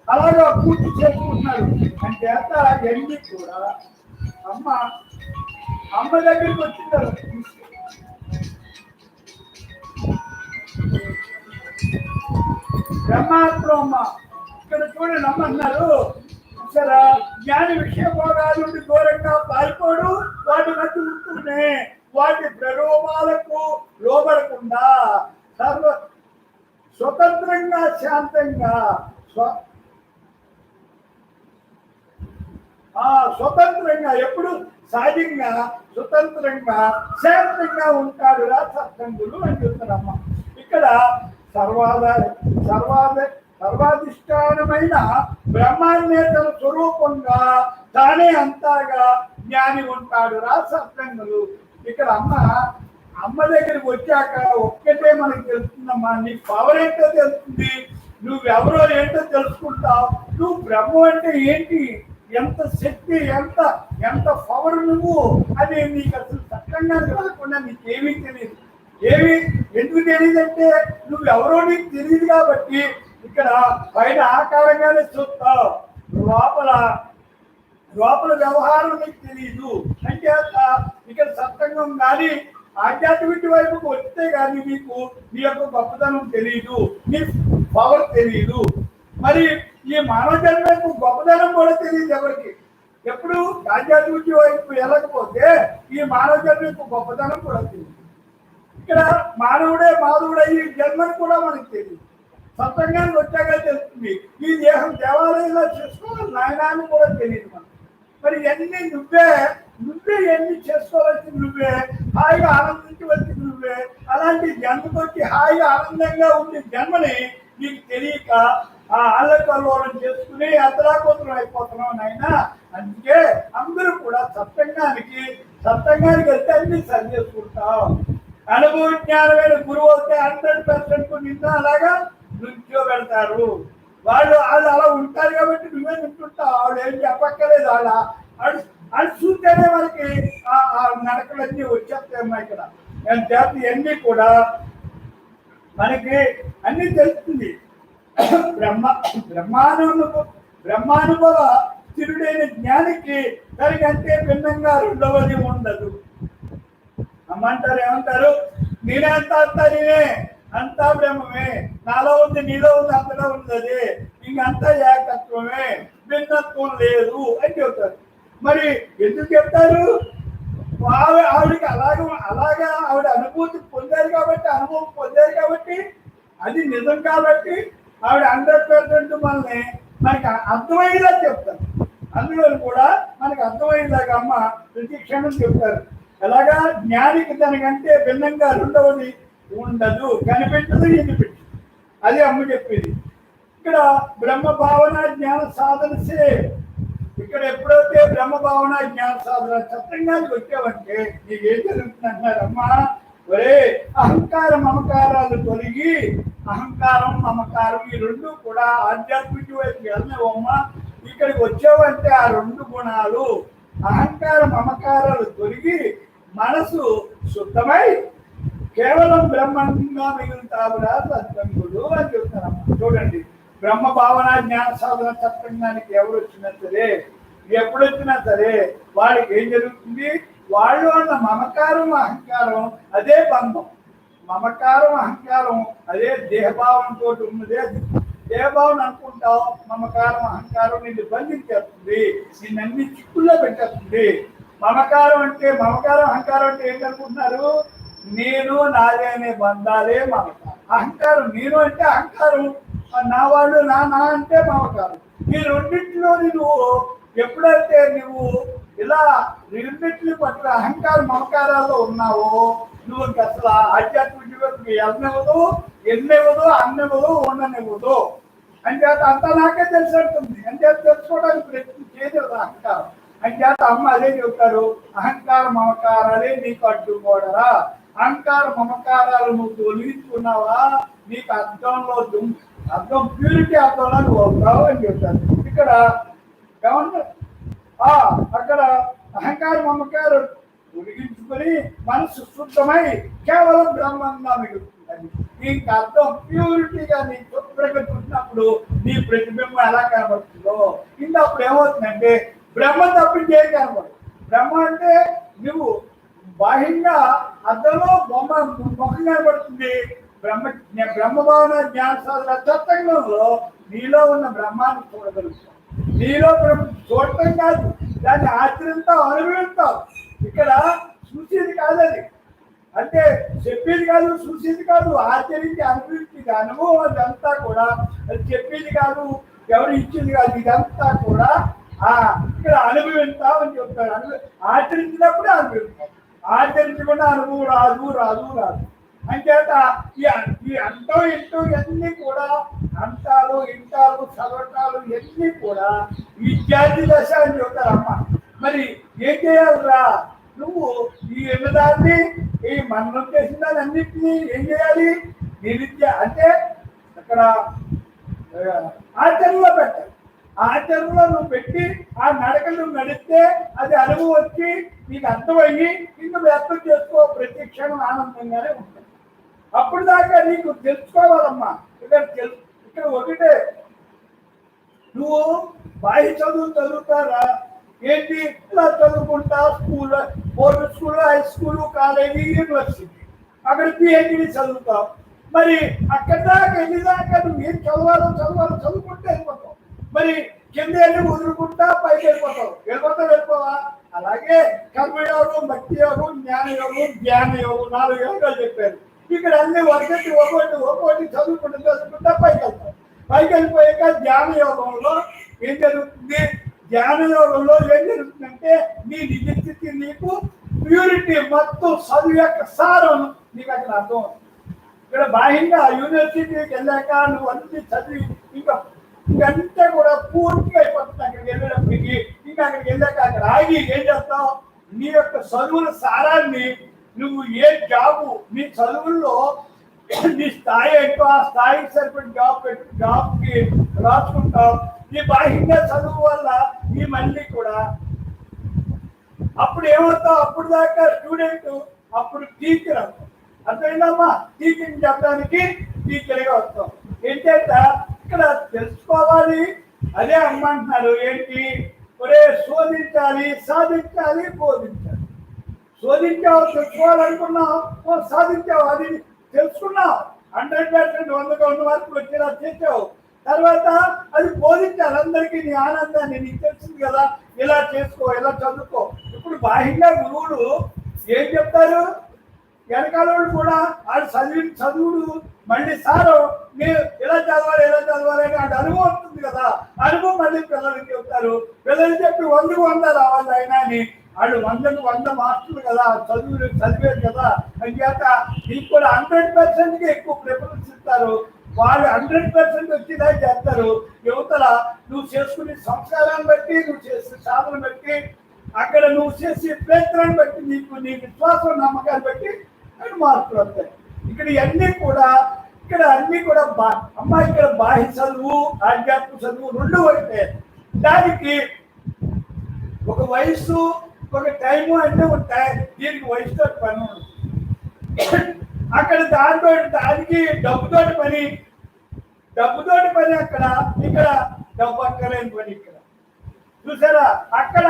అలాగా పూర్తి చేసుకుంటున్నారు. అంటే ఎన్ని కూడా అమ్మ దగ్గరికి వచ్చింటారు. బ్రహ్మాత్మ అమ్మ ఇక్కడ చూడండి అమ్మన్నారు. సరే, జ్ఞాని విషయ భోగాల నుండి దూరంగా పారిపోడు, వాటి మధ్య ఉంటూనే వాటి ప్రలోభాలకు లోబడకుండా స్వతంత్రంగా, శాంతంగా, స్వతంత్రంగా, ఎప్పుడు సహజంగా స్వతంత్రంగా శాంతంగా ఉంటాడు రా సత్సంగులు అని చెప్తారమ్మ. ఇక్కడ సర్వాధిష్టానమైన బ్రహ్మాన్నేతల స్వరూపంగా తానే అంతాగా జ్ఞాని ఉంటాడు రా సత్సంగులు. ఇక్కడ అమ్మ దగ్గరికి వచ్చాక ఒక్కటే మనకి తెలుస్తుందమ్మా, నీ పవర్ ఏంటో తెలుస్తుంది, నువ్వెవరో ఏంటో తెలుసుకుంటావు, నువ్వు బ్రహ్మ అంటే ఏంటి, ఎంత శక్తి, ఎంత పవర్ నువ్వు అని నీకు అసలు చక్కగా రాకుండా నీకేమీ తెలియదు. ఎందుకు తెలియదంటే నువ్వెవరో నీకు తెలియదు కాబట్టి ఇక్కడ పైన ఆకారంగానే చూస్తావు, లోపల వ్యవహారం నీకు తెలియదు. అంటే ఇక్కడ సత్సంగం కానీ ఆధ్యాత్మిక వైపుకు వస్తే కానీ నీకు నీ యొక్క గొప్పతనం తెలియదు, నీ పవర్ తెలియదు. మరి ఈ మానవ జన్మకు గొప్పతనం కూడా తెలియదు ఎవరికి. ఎప్పుడు ఆధ్యాత్మిక వైపు వెళ్ళకపోతే ఈ మానవ జన్మకు గొప్పతనం కూడా తెలియదు. ఇక్కడ మానవుడే మాధవుడే ఈ జన్మని కూడా మనకు తెలియదు. సత్సంగానికి వచ్చాక తెలుస్తుంది. ఈ దేహం దేవాలయంలో చేసుకోవాలి నాయనాన్ని కూడా తెలియదు మనకు. మరి ఇవన్నీ నువ్వే ఎన్ని చేసుకోవాల్సింది నువ్వే, హాయిగా ఆనందించవలసింది నువ్వే. అలాంటి జన్మకొచ్చి హాయిగా ఆనందంగా ఉండే జన్మని నీకు తెలియక అల్లకల్లోలం చేసుకుని అతలాకోతలం అయిపోతున్నావు నాయన. అందుకే అందరూ కూడా సత్సంగానికి వెళ్తే అన్ని సరి చేసుకుంటాం. అనుభవ జ్ఞానమైన గురువు అయితే 100% నిన్న అలాగా నుంచోబెడతారు. వాళ్ళు అలా ఉంటారు కాబట్టి నువ్వే నింటుంటావు. ఆవిడ ఏం చెప్పక్కర్లేదు. వాళ్ళు చూస్తేనే మనకి ఆ నడకలన్నీ వచ్చేస్తాయమ్మా. ఇక్కడ జాతి అన్నీ కూడా మనకి అన్ని తెలుస్తుంది. బ్రహ్మానుభవ స్థిరుడైన జ్ఞానికి దానికంటే భిన్నంగా రెండవది ఉండదు. అమ్మంటారు, ఏమంటారు, నేనే అంతా నేనే, అంతా బ్రహ్మమే, నాలో ఉంది నీలో ఉంది అంతలో ఉంది, ఇంకంతా ఏకత్వమే, భిన్నత్వం లేదు అని చెప్తారు. మరి ఎందుకు చెప్తారు? ఆవిడకి అలాగా ఆవిడ అనుభవం పొందారు కాబట్టి అది నిజం కాబట్టి ఆవిడ 100% మనకి అర్థమయ్యేలా చెప్తారు. అందులో కూడా మనకి అర్థమయ్యేలాగా అమ్మ ప్రతి క్షణం చెప్తారు. ఎలాగా జ్ఞానికి దానికంటే భిన్నంగా రెండవది ఉండదు, కనిపెట్టదు, ఎన్నిపెట్టదు. అది అమ్మ చెప్పేది. ఇక్కడ బ్రహ్మ భావన జ్ఞాన సాధనసే. ఇక్కడ ఎప్పుడైతే బ్రహ్మ భావన జ్ఞాన సాధన సత్సంగానికి వచ్చావంటే నీకేం జరుగుతుంది అంటున్నారమ్మా. ఒరే, అహంకార మమకారాలు తొలగి, అహంకారం మమకారం ఈ రెండు కూడా ఆధ్యాత్మిక వైపు వెళ్ళినవమ్మా. ఇక్కడికి వచ్చావంటే ఆ రెండు గుణాలు అహంకార మమకారాలు తొలగి మనసు శుద్ధమై కేవలం బ్రహ్మంగా మిగులుతావురా సత్సంగుడు అని చెప్తారమ్మా. చూడండి, బ్రహ్మ భావన జ్ఞాన సాధన సత్సంగానికి ఎవరు వచ్చినా సరే ఎప్పుడు వచ్చినా సరే వాళ్ళకి ఏం జరుగుతుంది, వాళ్ళు అన్న మమకారం అహంకారం అదే బంధం. మమకారం అహంకారం అదే దేహభావంతో ఉన్నదే. అది దేహభావం అనుకుంటావు, మమకారం అహంకారం నిన్ను బంధించేస్తుంది, నిన్ను అన్ని చిక్కుల్లో పెట్టేస్తుంది. మమకారం అహంకారం అంటే ఏంటనుకుంటున్నారు, నేను నాదే అనే బంధాలే మమకారం. అహంకారం నేను అంటే అహంకారం, నా వాళ్ళు నా అంటే మమకారం. ఈ రెండింటిలో నువ్వు ఎప్పుడైతే నువ్వు ఇలా రెండింటిని పట్ల అహంకార మమకారాల్లో ఉన్నావో నువ్వు అసలు ఆధ్యాత్మిక జీవితం వెళ్ళనివ్వదు, ఎన్నివ్వదు, అన్నివ్వదు, ఉండనివ్వదు. అంచేత అంతా నాకే తెలిసి ఉంటుంది. అంచేత తెలుసుకోవడానికి ప్రయత్నం చేయదు అహంకారం. అంచేత అమ్మ అదే చెప్తారు, అహంకార మమకారాలే నీకు అడ్డుకోడరా. అహంకార మమకారాలు నువ్వు తొలగించుకున్నావా, నీకు అర్థం ప్యూరిటీ అర్థంలో నువ్వు అవుతావు అని చెప్తారు. ఇక్కడ ఏమన్నా అక్కడ అహంకార మమకారం తొలగించుకొని మనసు శుద్ధమై కేవలం బ్రహ్మంగా మిగులుతుంది. నీకు అర్థం ప్యూరిటీగా నీ ప్రకటించినప్పుడు నీ ప్రతిబింబం ఎలా కనబడుతుందో ఇంకా అప్పుడు ఏమవుతుందంటే బ్రహ్మ తప్పించి ఏం కనబడదు. బ్రహ్మ అంటే నువ్వు బాహ్యంగా అర్థంలో ముఖం కనబడుతుంది. బ్రహ్మభావన జ్ఞాన సాధన తత్వంలో నీలో ఉన్న బ్రహ్మాన్ని చూడగలుగుతావు. నీలో చూడటం కాదు, దాన్ని ఆచరిస్తావు, అనుభవిస్తావు. ఇక్కడ చూసేది కాదు, అది అంటే చెప్పేది కాదు, చూసేది కాదు, ఆచరించి అనుభవించేది అనుభవం. అదంతా కూడా అది చెప్పేది కాదు, ఎవరు ఇచ్చేది కాదు, ఇదంతా కూడా ఇక్కడ అనుభవిస్తావు అని చెప్తారు. ఆచరించినప్పుడే అనుభవిస్తావు, ఆచరించకుండా అనుభవం రాదు రాదు రాదు. అంచేత ఈ అంటో ఇంటో ఇవన్నీ కూడా అంటాలు ఇంటాలు చదవటాలు ఇవన్నీ కూడా విద్యార్థి దశ అని చెప్తారమ్మ. మరి ఏం చేయాలిరా నువ్వు, ఈ ఎన్నదాన్ని ఈ మనం చేసిన దాన్ని అన్నింటినీ ఏం చేయాలి, నిరుద్య అంటే అక్కడ ఆచరణలో పెట్టాలి. ఆచరణలో నువ్వు పెట్టి ఆ నడకలు నువ్వు నడిస్తే అది అనుభవం వచ్చి నీకు అర్థమయ్యి నిన్ను వ్యక్తం చేసుకో. ప్రతి క్షణం ఆనందంగానే ఉంటుంది. అప్పుడు దాకా నీకు తెలుసుకోవాలమ్మా. ఇక్కడ ఒకటే, నువ్వు బాహ్య చదువుతారా ఏంటి, ఇలా చదువుకుంటా school, board school, high school, college, university, అక్కడ పిహెచ్డి చదువుతావు. మరి అక్కడ దాకా వెళ్ళిదాకా నువ్వు ఏం చదువుకుంటే వెళ్ళిపోతావు. మరి కింద వెళ్ళి వదులుకుంటా పైకి వెళ్ళిపోవా. అలాగే కర్మయోగం, భక్తి యోగం, జ్ఞాన యోగం, ధ్యాన యోగం, 4 యోగాలు చెప్పారు. ఇక్కడ అన్ని ఒకటి చదువుకుంటా పైకి వెళ్ళిపోయాక ధ్యాన యోగంలో ఏం జరుగుతుంది, ధ్యాన యోగంలో ఏం జరుగుతుందంటే నీ నిజస్థితి నీకు ప్యూరిటీ మొత్తం చదువు యొక్క సారం నీకు అక్కడ అర్థం అవుతుంది. ఇక్కడ బాహ్యంగా యూనివర్సిటీకి వెళ్ళాక నువ్వు అన్ని చదివి ఇంకంతా కూడా పూర్తిగా అయిపోతుంది. అక్కడికి వెళ్ళేటప్పటికి ఇంకా అక్కడికి వెళ్ళాక అక్కడ ఆగి ఏం చేస్తావు, నీ యొక్క చదువుల సారాన్ని నువ్వు ఏ జాబు నీ చదువుల్లో నీ స్థాయి ఏంటో ఆ స్థాయికి సరిపడి జాబ్కి రాసుకుంటావు. ఈ బాహ్యంగా చదువు వల్ల ఈ మళ్ళీ కూడా అప్పుడు ఏమవుతావు, అప్పుడు దాకా స్టూడెంట్, అప్పుడు టీచర్ అవుతావు. అర్థమైందమ్మా, టీచింగ్ చెప్పడానికి టీచర్గా వస్తాం. ఏంటంటే ఇక్కడ తెలుసుకోవాలి. అదే అమ్మంటున్నారు ఏంటి, ఒరే శోధించాలి, సాధించాలి, బోధించాలి. శోధించావు, తెలుసుకోవాలనుకున్నావు, సాధించావు, అది తెలుసుకున్నావు, 100% 100 మార్కులు వచ్చేలా చేసావు. తర్వాత అది బోధించాలి అందరికీ. నీ ఆనందాన్ని నీకు తెలిసింది కదా, ఇలా చేసుకో, ఇలా చదువుకో. ఇప్పుడు బాహ్యంగా గురువులు ఏం చెప్తారు, వెనకాల కూడా వాళ్ళు చదువుడు మళ్ళీ సారు మీరు ఎలా చదవాలి అని అంటే అనుభవం ఉంటుంది కదా, అనుభవం మళ్ళీ పిల్లలకి చెప్తారు. పిల్లలు చెప్పి 100కు 100 రావాలి అయినా అని వాళ్ళు 100కు 100 మాస్టర్లు కదా, చదివేది కదా. అని చేత నీకు కూడా 100%కి ఎక్కువ ప్రిఫరెన్స్ ఇస్తారు. వాళ్ళు 100% వచ్చినా చేస్తారు. యువతల నువ్వు చేసుకునే సంస్కారాన్ని బట్టి, నువ్వు చేసే సాధన బట్టి, అక్కడ నువ్వు చేసే ప్రయత్నాన్ని బట్టి, నీ విశ్వాసం నమ్మకాన్ని బట్టి అని మార్పులు వస్తాయి. ఇక్కడ అన్నీ కూడా అమ్మ ఇక్కడ బాహ్య చదువు, ఆధ్యాత్మిక చదువు రెండు ఒకటే. దానికి ఒక వయసు, ఒక టైము అంటే ఉంటాయి. దీనికి వయసుతో పని ఉంటుంది. అక్కడ దానికి డబ్బుతోటి పని అక్కడ, ఇక్కడ డబ్బు అక్కలేని పని. ఇక్కడ చూసారా, అక్కడ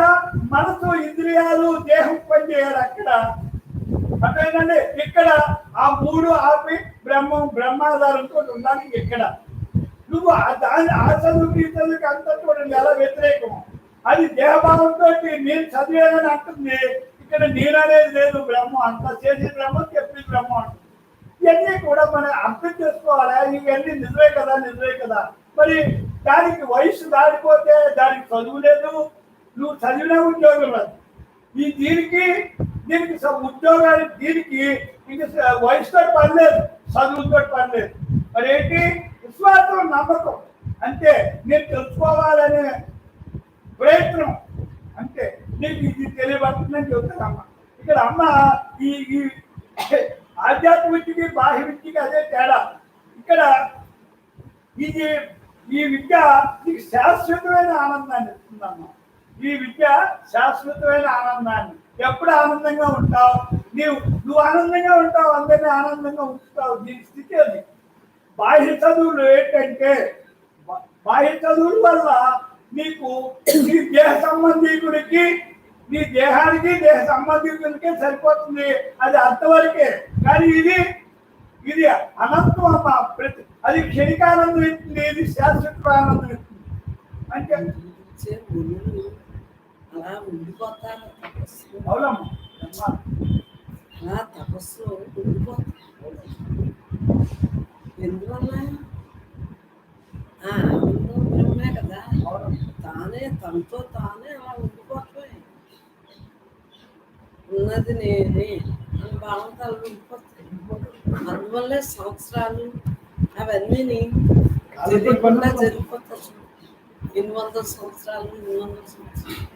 మనసు, ఇంద్రియాలు, దేహం పనిచేయాలి అక్కడ. అదేనండి, ఇక్కడ ఆ మూడు ఆపి బ్రహ్మాధారంతో ఉండాలి. ఇక్కడ నువ్వు దాని ఆ చదువుకి ఈ చదువుకి అంతా చూడండి ఎలా వ్యతిరేకం. అది దేహభావంతో నేను చదివేదని అంటుంది, ఇక్కడ నేను అనేది లేదు. బ్రహ్మ అంతా చేసి బ్రహ్మ, చెప్పి బ్రహ్మ అంటుంది. ఇవన్నీ కూడా మనం అర్థం చేసుకోవాలి. ఇవన్నీ నిజమే కదా, నిజమే కదా. మరి దానికి వయసు దాటిపోతే దానికి చదువు లేదు, నువ్వు చదివిన ఉద్యోగం లేదు. దీనికి ఉద్యోగానికి దీనికి ఇంక వయసుతో పని లేదు, చదువుతో పని లేదు. మరి ఏంటి? విశ్వాసం, నమ్మకం అంతే. నేను తెలుసుకోవాలనే ప్రయత్నం అంతే. నీకు ఇది తెలియబడుతుందని చెప్తానమ్మ. ఇక్కడ అమ్మ ఈ ఆధ్యాత్మికకి బాహ్య విద్యకి అదే తేడా. ఇక్కడ ఈ విద్య నీకు శాశ్వతమైన ఆనందాన్ని ఇస్తుందమ్మా. ఈ విద్య శాశ్వతమైన ఆనందాన్ని. ఎప్పుడు ఆనందంగా ఉంటావు, నువ్వు ఆనందంగా ఉంటావు, అందరినీ ఆనందంగా ఉంచుతావు. దీని స్థితి అది. బాహ్య చదువులు ఏంటంటే, బాహ్య చదువుల వల్ల నీకు నీ దేహ సంబంధికుడికి, నీ దేహానికి దేహ సంబంధికులకే సరిపోతుంది. అది అంతవరకే. కానీ ఇది అనంతం అమ్మ. అది క్షణికానందం ఇస్తుంది, ఇది శాశ్వత ఆనందం ఇస్తుంది. అంటే అలా ఉండిపోతారు తపస్సు. అవునమ్మా, అలా తపస్సు ఉండిపోతారు. ఎందువల్ల? ఆనందం బ్రహ్మే కదా, తానే తనతో తానే అలా ఉండిపోతాయి. ఉన్నది నేనే అని భావంతాలు ఉండిపోతాయి. అందువల్లే సంవత్సరాలు అవన్నీ తెలియకుండా జరిగిపోతాయి. 800 సంవత్సరాలు, 800 సంవత్సరాలు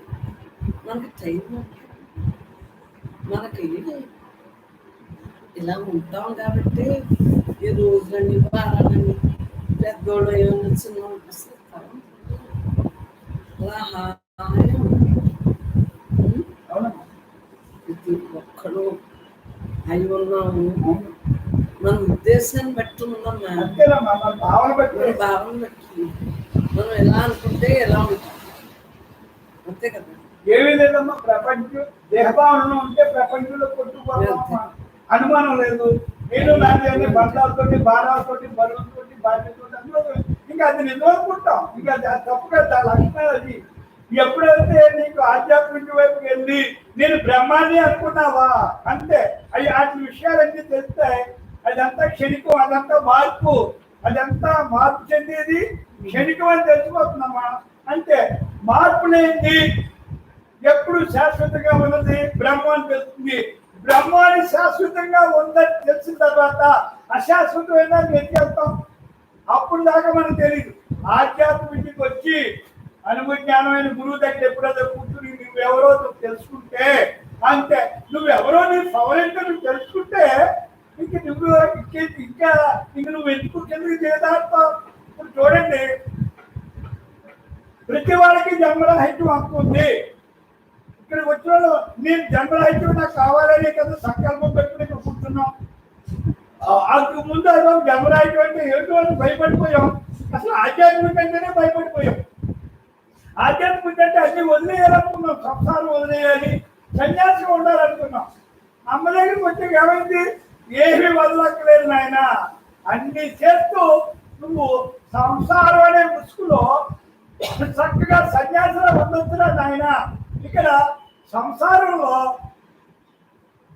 మనకి టైం ఉంటుంది. మనకి ఇలా ఉంటాం కాబట్టి ఈ రోజులని, వారాలని, పెద్దోళ్ళు ఏమన్నా చిన్న అనిపిస్తాం. అలా హాయిగా ప్రతి ఒక్కడు అయి ఉన్నాము. మన ఉద్దేశాన్ని బట్టి ఉన్నాం, భావన బట్టి మనం ఎలా అనుకుంటే ఎలా ఉంటాం, అంతే కదా. ఏమీ లేదమ్మా. ప్రపంచం దేహభావనలో ఉంటే ప్రపంచంలో కొట్టుకోవాలమ్మా, అనుమానం లేదు. నేను నాది బంధాలతోటి, భారాలతోటి, బరువులతోటి, బాధ్యతతోటి అందులో ఇంకా అది నిజం అనుకుంటాం. ఇంకా తప్పు కదా, లక్షణాలు అది. ఎప్పుడైతే నీకు ఆధ్యాత్మిక వైపు వెళ్ళి నేను బ్రహ్మాన్ని అనుకున్నావా అంతే. వాటి విషయాలన్నీ తెలుస్తాయి. అదంతా క్షణికం, అదంతా మార్పు, అదంతా మార్పు చెందేది క్షణికం అని తెలిసిపోతుందమ్మా. అంతే. మార్పు లేనిది ఎప్పుడు శాశ్వతంగా ఉన్నది బ్రహ్మ అని తెలుస్తుంది. బ్రహ్మాన్ని శాశ్వతంగా ఉందని తెలిసిన తర్వాత అశాశ్వతమైన వెతికెళ్తాం. అప్పుడు దాకా మనకు తెలియదు. ఆధ్యాత్మికకి వచ్చి అనుభవజ్ఞానమైన గురువు దగ్గర ఎప్పుడైతే కూర్చుని నువ్వెవరో తెలుసుకుంటే అంతే. నువ్వెవరో నీ ఫవరెంట్ నువ్వు తెలుసుకుంటే ఇంకా నువ్వు ఎందుకు కిందకి చేదాడుతావు. ఇప్పుడు చూడండి, ప్రతి వాళ్ళకి జన్మరాహిత్యం హక్కు ఉంది. ఇక్కడికి వచ్చిన వాళ్ళు నేను జన్మరాహిత్యం నాకు కావాలనే కదా సంకల్పం పెట్టుకుని ఇక్కడ కూర్చున్నాం. అందుకు ముందు అదో జన్మరాహిత్యం అంటే ఏంటో అని భయపడిపోయాం. అసలు ఆధ్యాత్మిక అంటేనే భయపడిపోయాం. ఆధ్యాత్మిక అంటే అన్ని వదిలేయాలనుకున్నాం, సంసారం వదిలేయాలి, సన్యాసిగా ఉండాలనుకున్నాం. అమ్మ దగ్గరికి వచ్చే ఏమైంది? ఏమీ వదలక్కలేదు నాయన, అన్ని చేస్తూ నువ్వు సంసారం అనే ముసుగులో చక్కగా సన్యాసిలో ఉండొచ్చురా నాయన. ఇక్కడ సంసారంలో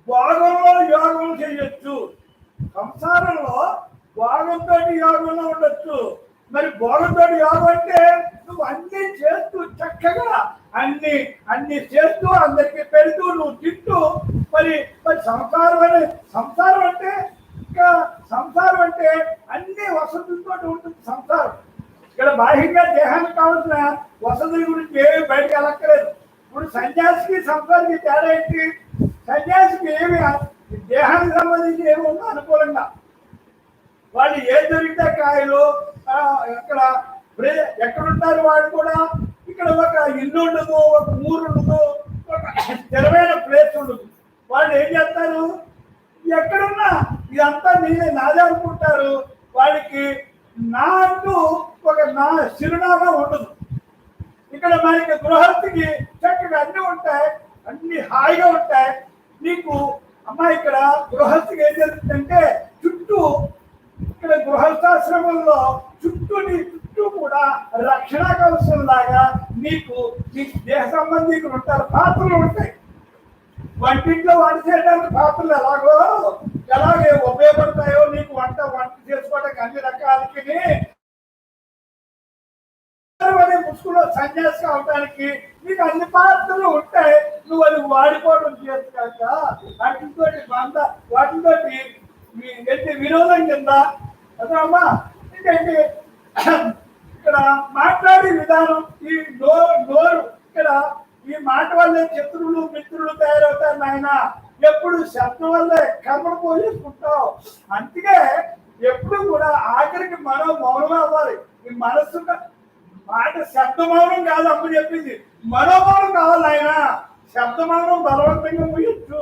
భోగంలో యోగం చేయొచ్చు, సంసారంలో భోగంతో యోగంలో ఉండొచ్చు. మరి భోగంతో యోగం అంటే నువ్వు అన్ని చేస్తూ చక్కగా అన్ని చేస్తూ అందరికి పెడుతూ నువ్వు తింటూ మరి సంసారం అంటే ఇంకా సంసారం అంటే అన్ని వసతులతో ఉంటుంది సంసారం. ఇక్కడ బాహ్యంగా దేహానికి కావాల్సిన వసతుల గురించి ఏమి బయటకు వెళ్ళక్కలేదు. ఇప్పుడు సన్యాసికి సంసారికి తేడా ఏంటి? సన్యాసికి ఏమి దేహానికి సంబంధించి ఏమి ఉందో అనుకూలంగా వాళ్ళు ఏం దొరికితే కాయలు ఎక్కడుంటారు వాళ్ళు కూడా. ఇక్కడ ఒక ఇల్లు ఉండదు, ఒక ఊరు ఉండదు, ఒక స్థిరమైన ప్లేస్ ఉండదు. వాళ్ళు ఏం చేస్తారు? ఎక్కడున్నా ఇదంతా నాదే అనుకుంటారు. వాళ్ళకి నా అంటూ ఒక చిరునామా ఉండదు. ఇక్కడ మనకి గృహస్థికి చక్కగా అన్ని ఉంటాయి, అన్ని హాయిగా ఉంటాయి. నీకు అమ్మా ఇక్కడ గృహస్థికి ఏం జరుగుతుందంటే చుట్టూ ఇక్కడ గృహస్థాశ్రమంలో చుట్టూ కూడా రక్షణ కవచం లాగా నీకు దేహ సంబంధికులు ఉంటారు, పాత్రలు ఉంటాయి. వంటింట్లో వంట చేయడానికి పాత్రలు ఎలాగే ఉపయోగపడతాయో నీకు వంట చేసుకోవడానికి అన్ని రకాలకి ముసుగులో సన్యాసి అవడానికి నీకు అన్ని పాత్రలు ఉంటాయి. నువ్వు అది వాడిపోవడం చేస్తాక వాటితో వినోదం కింద అమ్మా. ఇంకేంటి ఇక్కడ మాట్లాడే విధానం, ఈ నోరు ఇక్కడ ఈ మాట వల్లే శత్రువులు మిత్రులు తయారవుతారు నాయన. ఎప్పుడు శబ్దం వల్లే కర్మను పోయేసుకుంటావు. అందుకే ఎప్పుడు కూడా ఆఖరికి మనం మౌనం అవ్వాలి. ఈ మనస్సు మాట శబ్ద మౌనం కాదు అమ్మ చెప్పింది, మనోమౌనం కావాలి ఆయన. శబ్ద మౌనం బలవంతంగా ముయ్యొచ్చు,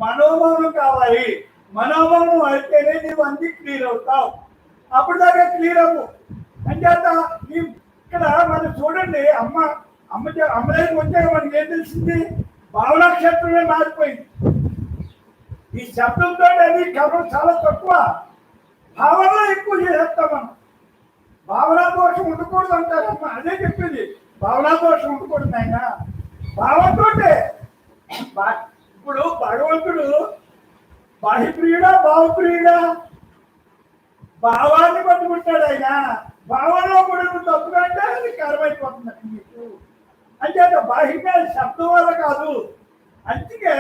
మనోమౌనం కావాలి. మనోమౌనం అయితేనే నీవు అన్ని క్లియర్ అవుతావు. అప్పుడు దాకా క్లియర్ అవ్వు. అంచేత ఇక్కడ మనం చూడండి, అమ్మ దగ్గరికి వచ్చాక మనకి ఏం తెలిసింది? భావనా క్షేత్రమే మారిపోయింది. ఈ శబ్దంతో అది కర్మ చాలా తక్కువ, భావనలో ఎక్కువ చేసేస్తాం మనం. భావనా దోషం ఉండకూడదు అంటారమ్మా, అదే చెప్పింది. భావనా దోషం ఉండకూడదు ఆయన. భావంతోటే ఇప్పుడు భగవంతుడు బాహ్యప్రియుడా భావప్రియుడా? భావాన్ని పట్టుకుంటాడు ఆయన. భావంలో కూడా నువ్వు తప్పుగా అంటే అది కర్మైపోతుంది నీకు. అంటే బాహ్యంగా శబ్దం వల్ల కాదు. అందుకే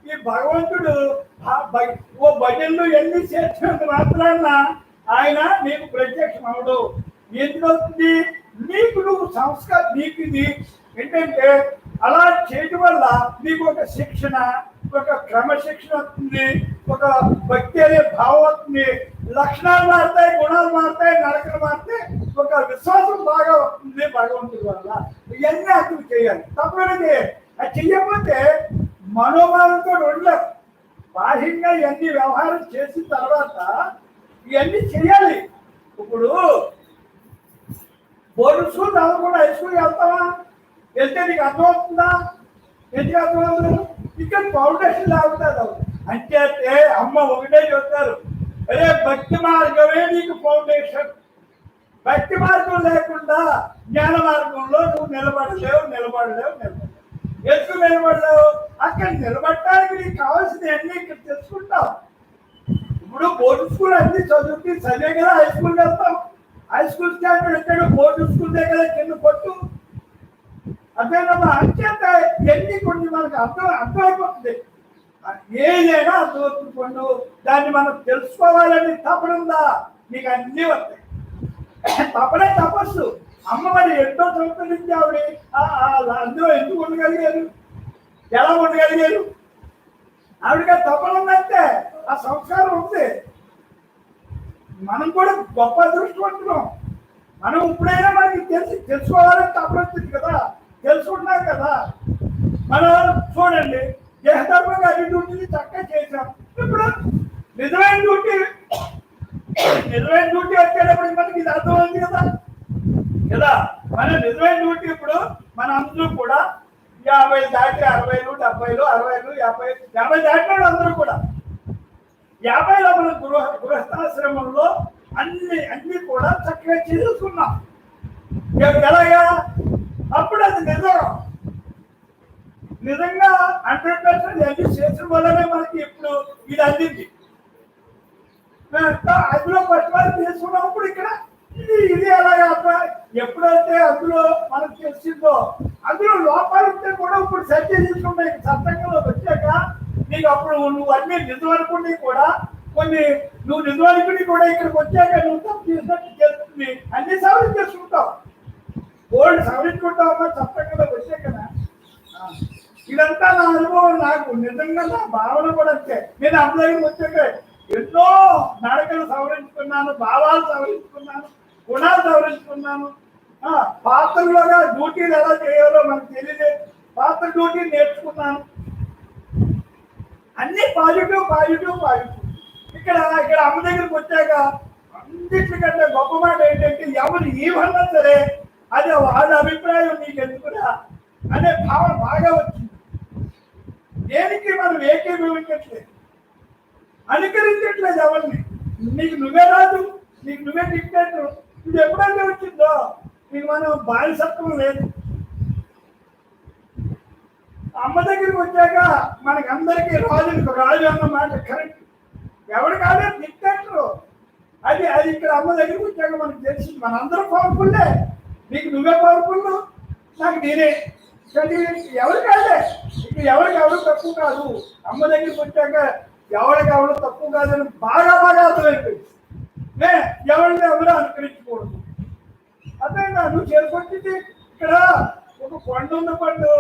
ఈ భగవంతుడు ఓ భజనలు ఎన్ని చేసినంత మాత్రాన ఆయన నీకు ప్రత్యక్షం అవడు. ఎందుకవుతుంది? నీకు నువ్వు సంస్కారం, నీకు ఇది ఏంటంటే అలా చేయడం వల్ల నీకు ఒక శిక్షణ, ఒక క్రమశిక్షణ వస్తుంది, ఒక భక్తి అనే భావం వస్తుంది, లక్షణాలు మారుతాయి, గుణాలు మారుతాయి, నడకలు మారుతాయి, ఒక విశ్వాసం బాగా వస్తుంది భగవంతుడి వల్ల. ఇవన్నీ అర్థం చేయాలి, తప్పనిది. అది చెయ్యకపోతే మనోభావంతో ఉండలేవు. బాహ్యంగా ఇవన్నీ వ్యవహారం చేసిన తర్వాత ఇవన్నీ చేయాలి. ఇప్పుడు బోర్డు స్కూల్ చదవకుండా హై స్కూల్కి వెళ్తావా? వెళ్తే నీకు అర్థమవుతుందా? ఎందుకు అర్థమవుతుంది? ఇక్కడ ఫౌండేషన్ లాగుతుంది. అంచేతే అమ్మ ఒకటే చెప్తారు, అరే భక్తి మార్గమే నీకు ఫౌండేషన్. భక్తి మార్గం లేకుండా జ్ఞాన మార్గంలో నువ్వు నిలబడలేవు. ఎందుకు నిలబడలేవు? అక్కడ నిలబడటానికి నీకు కావాల్సిన అన్ని ఇక్కడ తెలుసుకుంటావు. ఇప్పుడు బోర్డు స్కూల్ అన్ని చదివే కదా హై స్కూల్కి వెళ్తాం. హై స్కూల్ స్టాండర్డ్ వచ్చాడు, బోర్డు స్కూల్ దగ్గర కింద కొట్టు. అదేనమ్మా. అంచేత ఎన్ని కొన్ని మనకు అర్థమైపోతుంది. ఏదైనా అర్థమవుతుంది. దాన్ని మనం తెలుసుకోవాలని తపనుందా? నీకు అన్నీ వస్తాయి. తపనే తపస్సు. అమ్మ మరి ఎంతో సంవత్సరించి ఆవిడ అందులో ఎందుకు ఉండగలిగారు? ఎలా ఉండగలిగారు? ఆవిడగా తపన ఉందంటే ఆ సంస్కారం ఉంది. మనం కూడా గొప్ప అదృష్టవంతులం. మనం ఇప్పుడైనా మనకి తెలుసుకోవాలని తపన వచ్చింది కదా, తెలుసుకుంటున్నాం కదా. మనం చూడండి, దేహధర్మంగా అన్ని డ్యూటీని చక్కగా చేసాం. ఇప్పుడు నిజమైన డ్యూటీ వచ్చేటప్పుడు మనకి ఇది అర్థమైంది కదా. మన నిజమైన డ్యూటీ ఇప్పుడు మన అందరూ కూడా 50 దాటి 60, 70, 60, 50 దాటినాడు అందరూ కూడా. 50లో మన గృహస్థాశ్రమంలో అన్ని కూడా చక్కగా చేసుకున్నాం. ఎలాగా? అప్పుడు అది నిజంగా 100% అన్ని చేసిన వల్లనే మనకి ఇప్పుడు ఇది అందింది. అందులో ఫస్ట్ వాళ్ళు తీసుకున్నప్పుడు ఇక్కడ ఇది ఎలాగా? ఎప్పుడైతే అందులో మనకు తెలిసిందో అందులో లోపాలు ఉంటే కూడా ఇప్పుడు సరి చేసుకుంటాయి. సత్సంగంలో వచ్చాక నీకు అప్పుడు నువ్వు అన్ని నిజం అనుకుని కూడా కొన్ని నువ్వు నిజం అనుకుని కూడా ఇక్కడికి వచ్చాక నువ్వు తప్పు చేసినట్టు చేస్తుంది. అన్ని సవరించి చేసుకుంటావు, ఓల్డ్ సవరించుకుంటావమ్మా సత్సంగంలోకి వచ్చాక. ఇదంతా నా అనుభవం. నాకు నిజంగా నా భావన కూడా అంతే. నేను అందరికి వచ్చాక ఎన్నో నడకలు సవరించుకున్నాను, భావాలు సవరించుకున్నాను, గుణాలు సవరించుకున్నాను. పాత్రలోగా డ్యూటీలు ఎలా చేయాలో మనకు తెలియదు. పాత్ర డ్యూటీ నేర్చుకున్నాను. అన్ని పాజిటివ్. ఇక్కడ అమ్మ దగ్గరికి వచ్చాక అన్నిటికంటే గొప్ప మాట ఏంటంటే ఎవరు ఏమన్నా సరే అదే వాళ్ళ అభిప్రాయం నీకు ఎందుకురా అనే భావన బాగా వచ్చింది. దేనికి మనం ఏకీభవించట్లేదు, అనుకరించట్లేదు ఎవరిని. నీకు నువ్వే రాదు, నీకు నువ్వే డిక్టేటర్. ఇది ఎప్పుడైతే వచ్చిందో నీకు మనం బానిసత్వం లేదు. అమ్మ దగ్గరికి వచ్చాక మనకి అందరికీ రాజు అన్న మాట కరెక్ట్. ఎవరు కాదే డిక్టేటర్. అది ఇక్కడ అమ్మ దగ్గరికి వచ్చాక మనకు తెలిసింది. మనందరం పవర్ఫుల్లే. నీకు నువ్వే పవర్ఫుల్, నాకు నేనే. ఎవరు కాదే, ఇప్పుడు ఎవరు తక్కువ కాదు. అమ్మ దగ్గరికి వచ్చాక ఎవరు తక్కువ కాదని బాగా అర్థమైపోయింది. ఎవరిని ఎవరు అనుకరించకూడదు. అదే నువ్వు చేరుకొచ్చింది ఇక్కడ ఒక కొండ ఉన్న పండు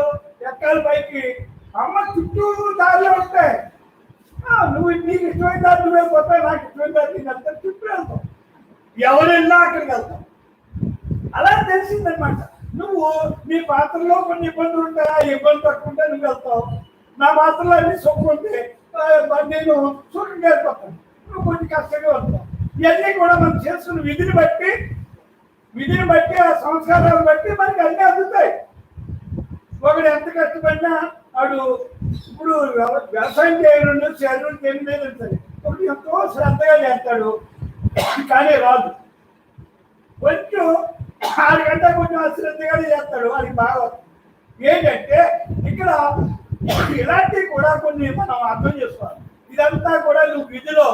ఎక్కాలి పైకి. అమ్మ చుట్టూ దారిలో ఉంటాయి. నువ్వు నీకు ఇష్టమైన దారి నువ్వే పోతావు, నాకు ఇష్టమైన దారి నీకు వెళ్తావు, చుట్టూ వెళ్తావు. ఎవరు వెళ్ళినా అక్కడికి వెళ్తావు. అలా తెలిసిందనమాట. నువ్వు నీ పాత్రలో కొన్ని ఇబ్బందులు ఉంటాయి, ఆ ఇబ్బంది తట్టుకుంటే నువ్వు వెళ్తావు. నా పాత్రలో అన్ని సుఖం ఉంటే నేను సుఖంగా వెళ్ళిపోతాను, నువ్వు కొంచెం కష్టంగా వెళ్తావు. ఇవన్నీ కూడా మనం చేసుకున్న విధిని బట్టి ఆ సంస్కారాలను బట్టి మనకి అన్నీ అందుతాయి. ఒకడు ఎంత కష్టపడినా వాడు ఇప్పుడు వ్యవసాయం చేయడం శరీరం చేయడం ఉంటుంది. ఒకటి ఎంతో శ్రద్ధగా చేస్తాడు, కానీ రాదు. కొంచెం 6 గంటల కొంచెం అశ్రద్ధగానే చేస్తాడు, వాడికి బాగా. ఏంటంటే ఇక్కడ ఇలాంటివి కూడా కొన్ని మనం అర్థం చేసుకోవాలి. ఇదంతా కూడా నువ్వు విధిలో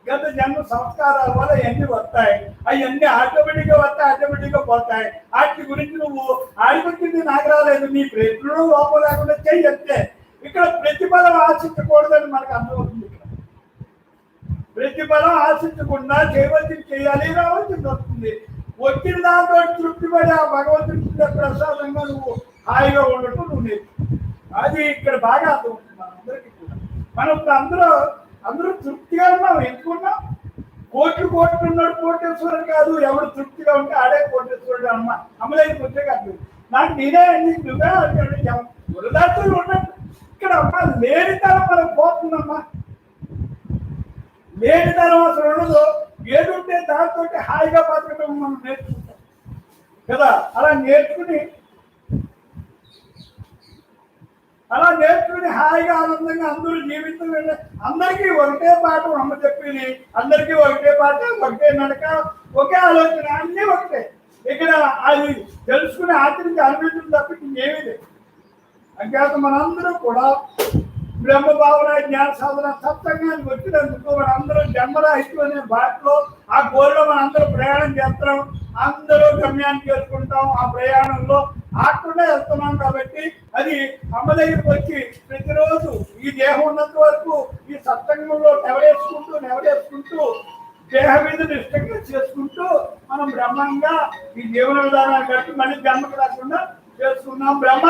గత జన్మ సంస్కారాల వల్ల ఎన్ని వస్తాయి, అవన్నీ ఆటోమేటిక్గా పోతాయి. వాటి గురించి నువ్వు ఆడిపెట్టింది నాకు రాలేదు, నీ ప్రయత్నంలో లోపం లేకుండా చెయ్యొచ్చే. ఇక్కడ ప్రతిఫలం ఆశించకూడదని మనకు అర్థమవుతుంది. ఇక్కడ ప్రతిఫలం ఆశించకుండా చేయవలసింది చేయాలి, రావాల్సింది వస్తుంది. వచ్చిన దాంతో తృప్తిపడి ఆ భగవంతుడి ప్రసాదంగా నువ్వు హాయిగా ఉండటం నువ్వు నేర్చు. అది ఇక్కడ బాగా అర్థమవుతుంది మనందరికీ కూడా. మనం ఇప్పుడు అందరూ తృప్తిగా ఉన్నాం. ఎందుకున్నాం? కోట్లు ఉన్నాడు కోటేశ్వరుడు కాదు. ఎవడు తృప్తిగా ఉంటే ఆడే కోటేశ్వరుడు. అమ్మ దగ్గరికి వచ్చే కాదు. నాకు నేనే నువ్వే వృధార్థులు ఉన్నట్టు. ఇక్కడ అమ్మ లేనితనం మనం పోతుందమ్మా. లేనితనం అసలు ఉండదు. ఏదుంటే దాంతో హాయిగా బతకడం మనం నేర్చుకుంటాం కదా. అలా నేర్చుకుని హాయిగా ఆనందంగా అందరూ జీవితం. అందరికీ ఒకటే పాట అమ్మ చెప్పింది, అందరికీ ఒకటే పాట, ఒకటే నడక, ఒకే ఆలోచన, అన్నీ ఒకటే. ఇక్కడ అది తెలుసుకుని ఆచరించి అనిపించడం తప్పించి ఏమీ లేదు. అంచేత మనందరూ కూడా బ్రహ్మ భావన జ్ఞాన సాధన సత్సంగానికి వచ్చినందుకు మనందరూ జన్మరాహిత్యం అనే బాటలో ఆ గోల్లో మనందరూ ప్రయాణం చేస్తాం. అందరూ గమ్యాన్ని చేసుకుంటాం. ఆ ప్రయాణంలో ఆకుండా వెళ్తున్నాం. కాబట్టి అది అమ్మ దగ్గరికి వచ్చి ప్రతిరోజు ఈ దేహం ఉన్నంత వరకు ఈ సత్సంగంలో నెవడేసుకుంటూ దేహ మీద నిష్టంగా చేసుకుంటూ మనం బ్రహ్మంగా ఈ జీవన విధానాన్ని బట్టి మళ్ళీ జన్మకు రాకుండా చేసుకున్నాం. బ్రహ్మ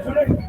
చూడండి.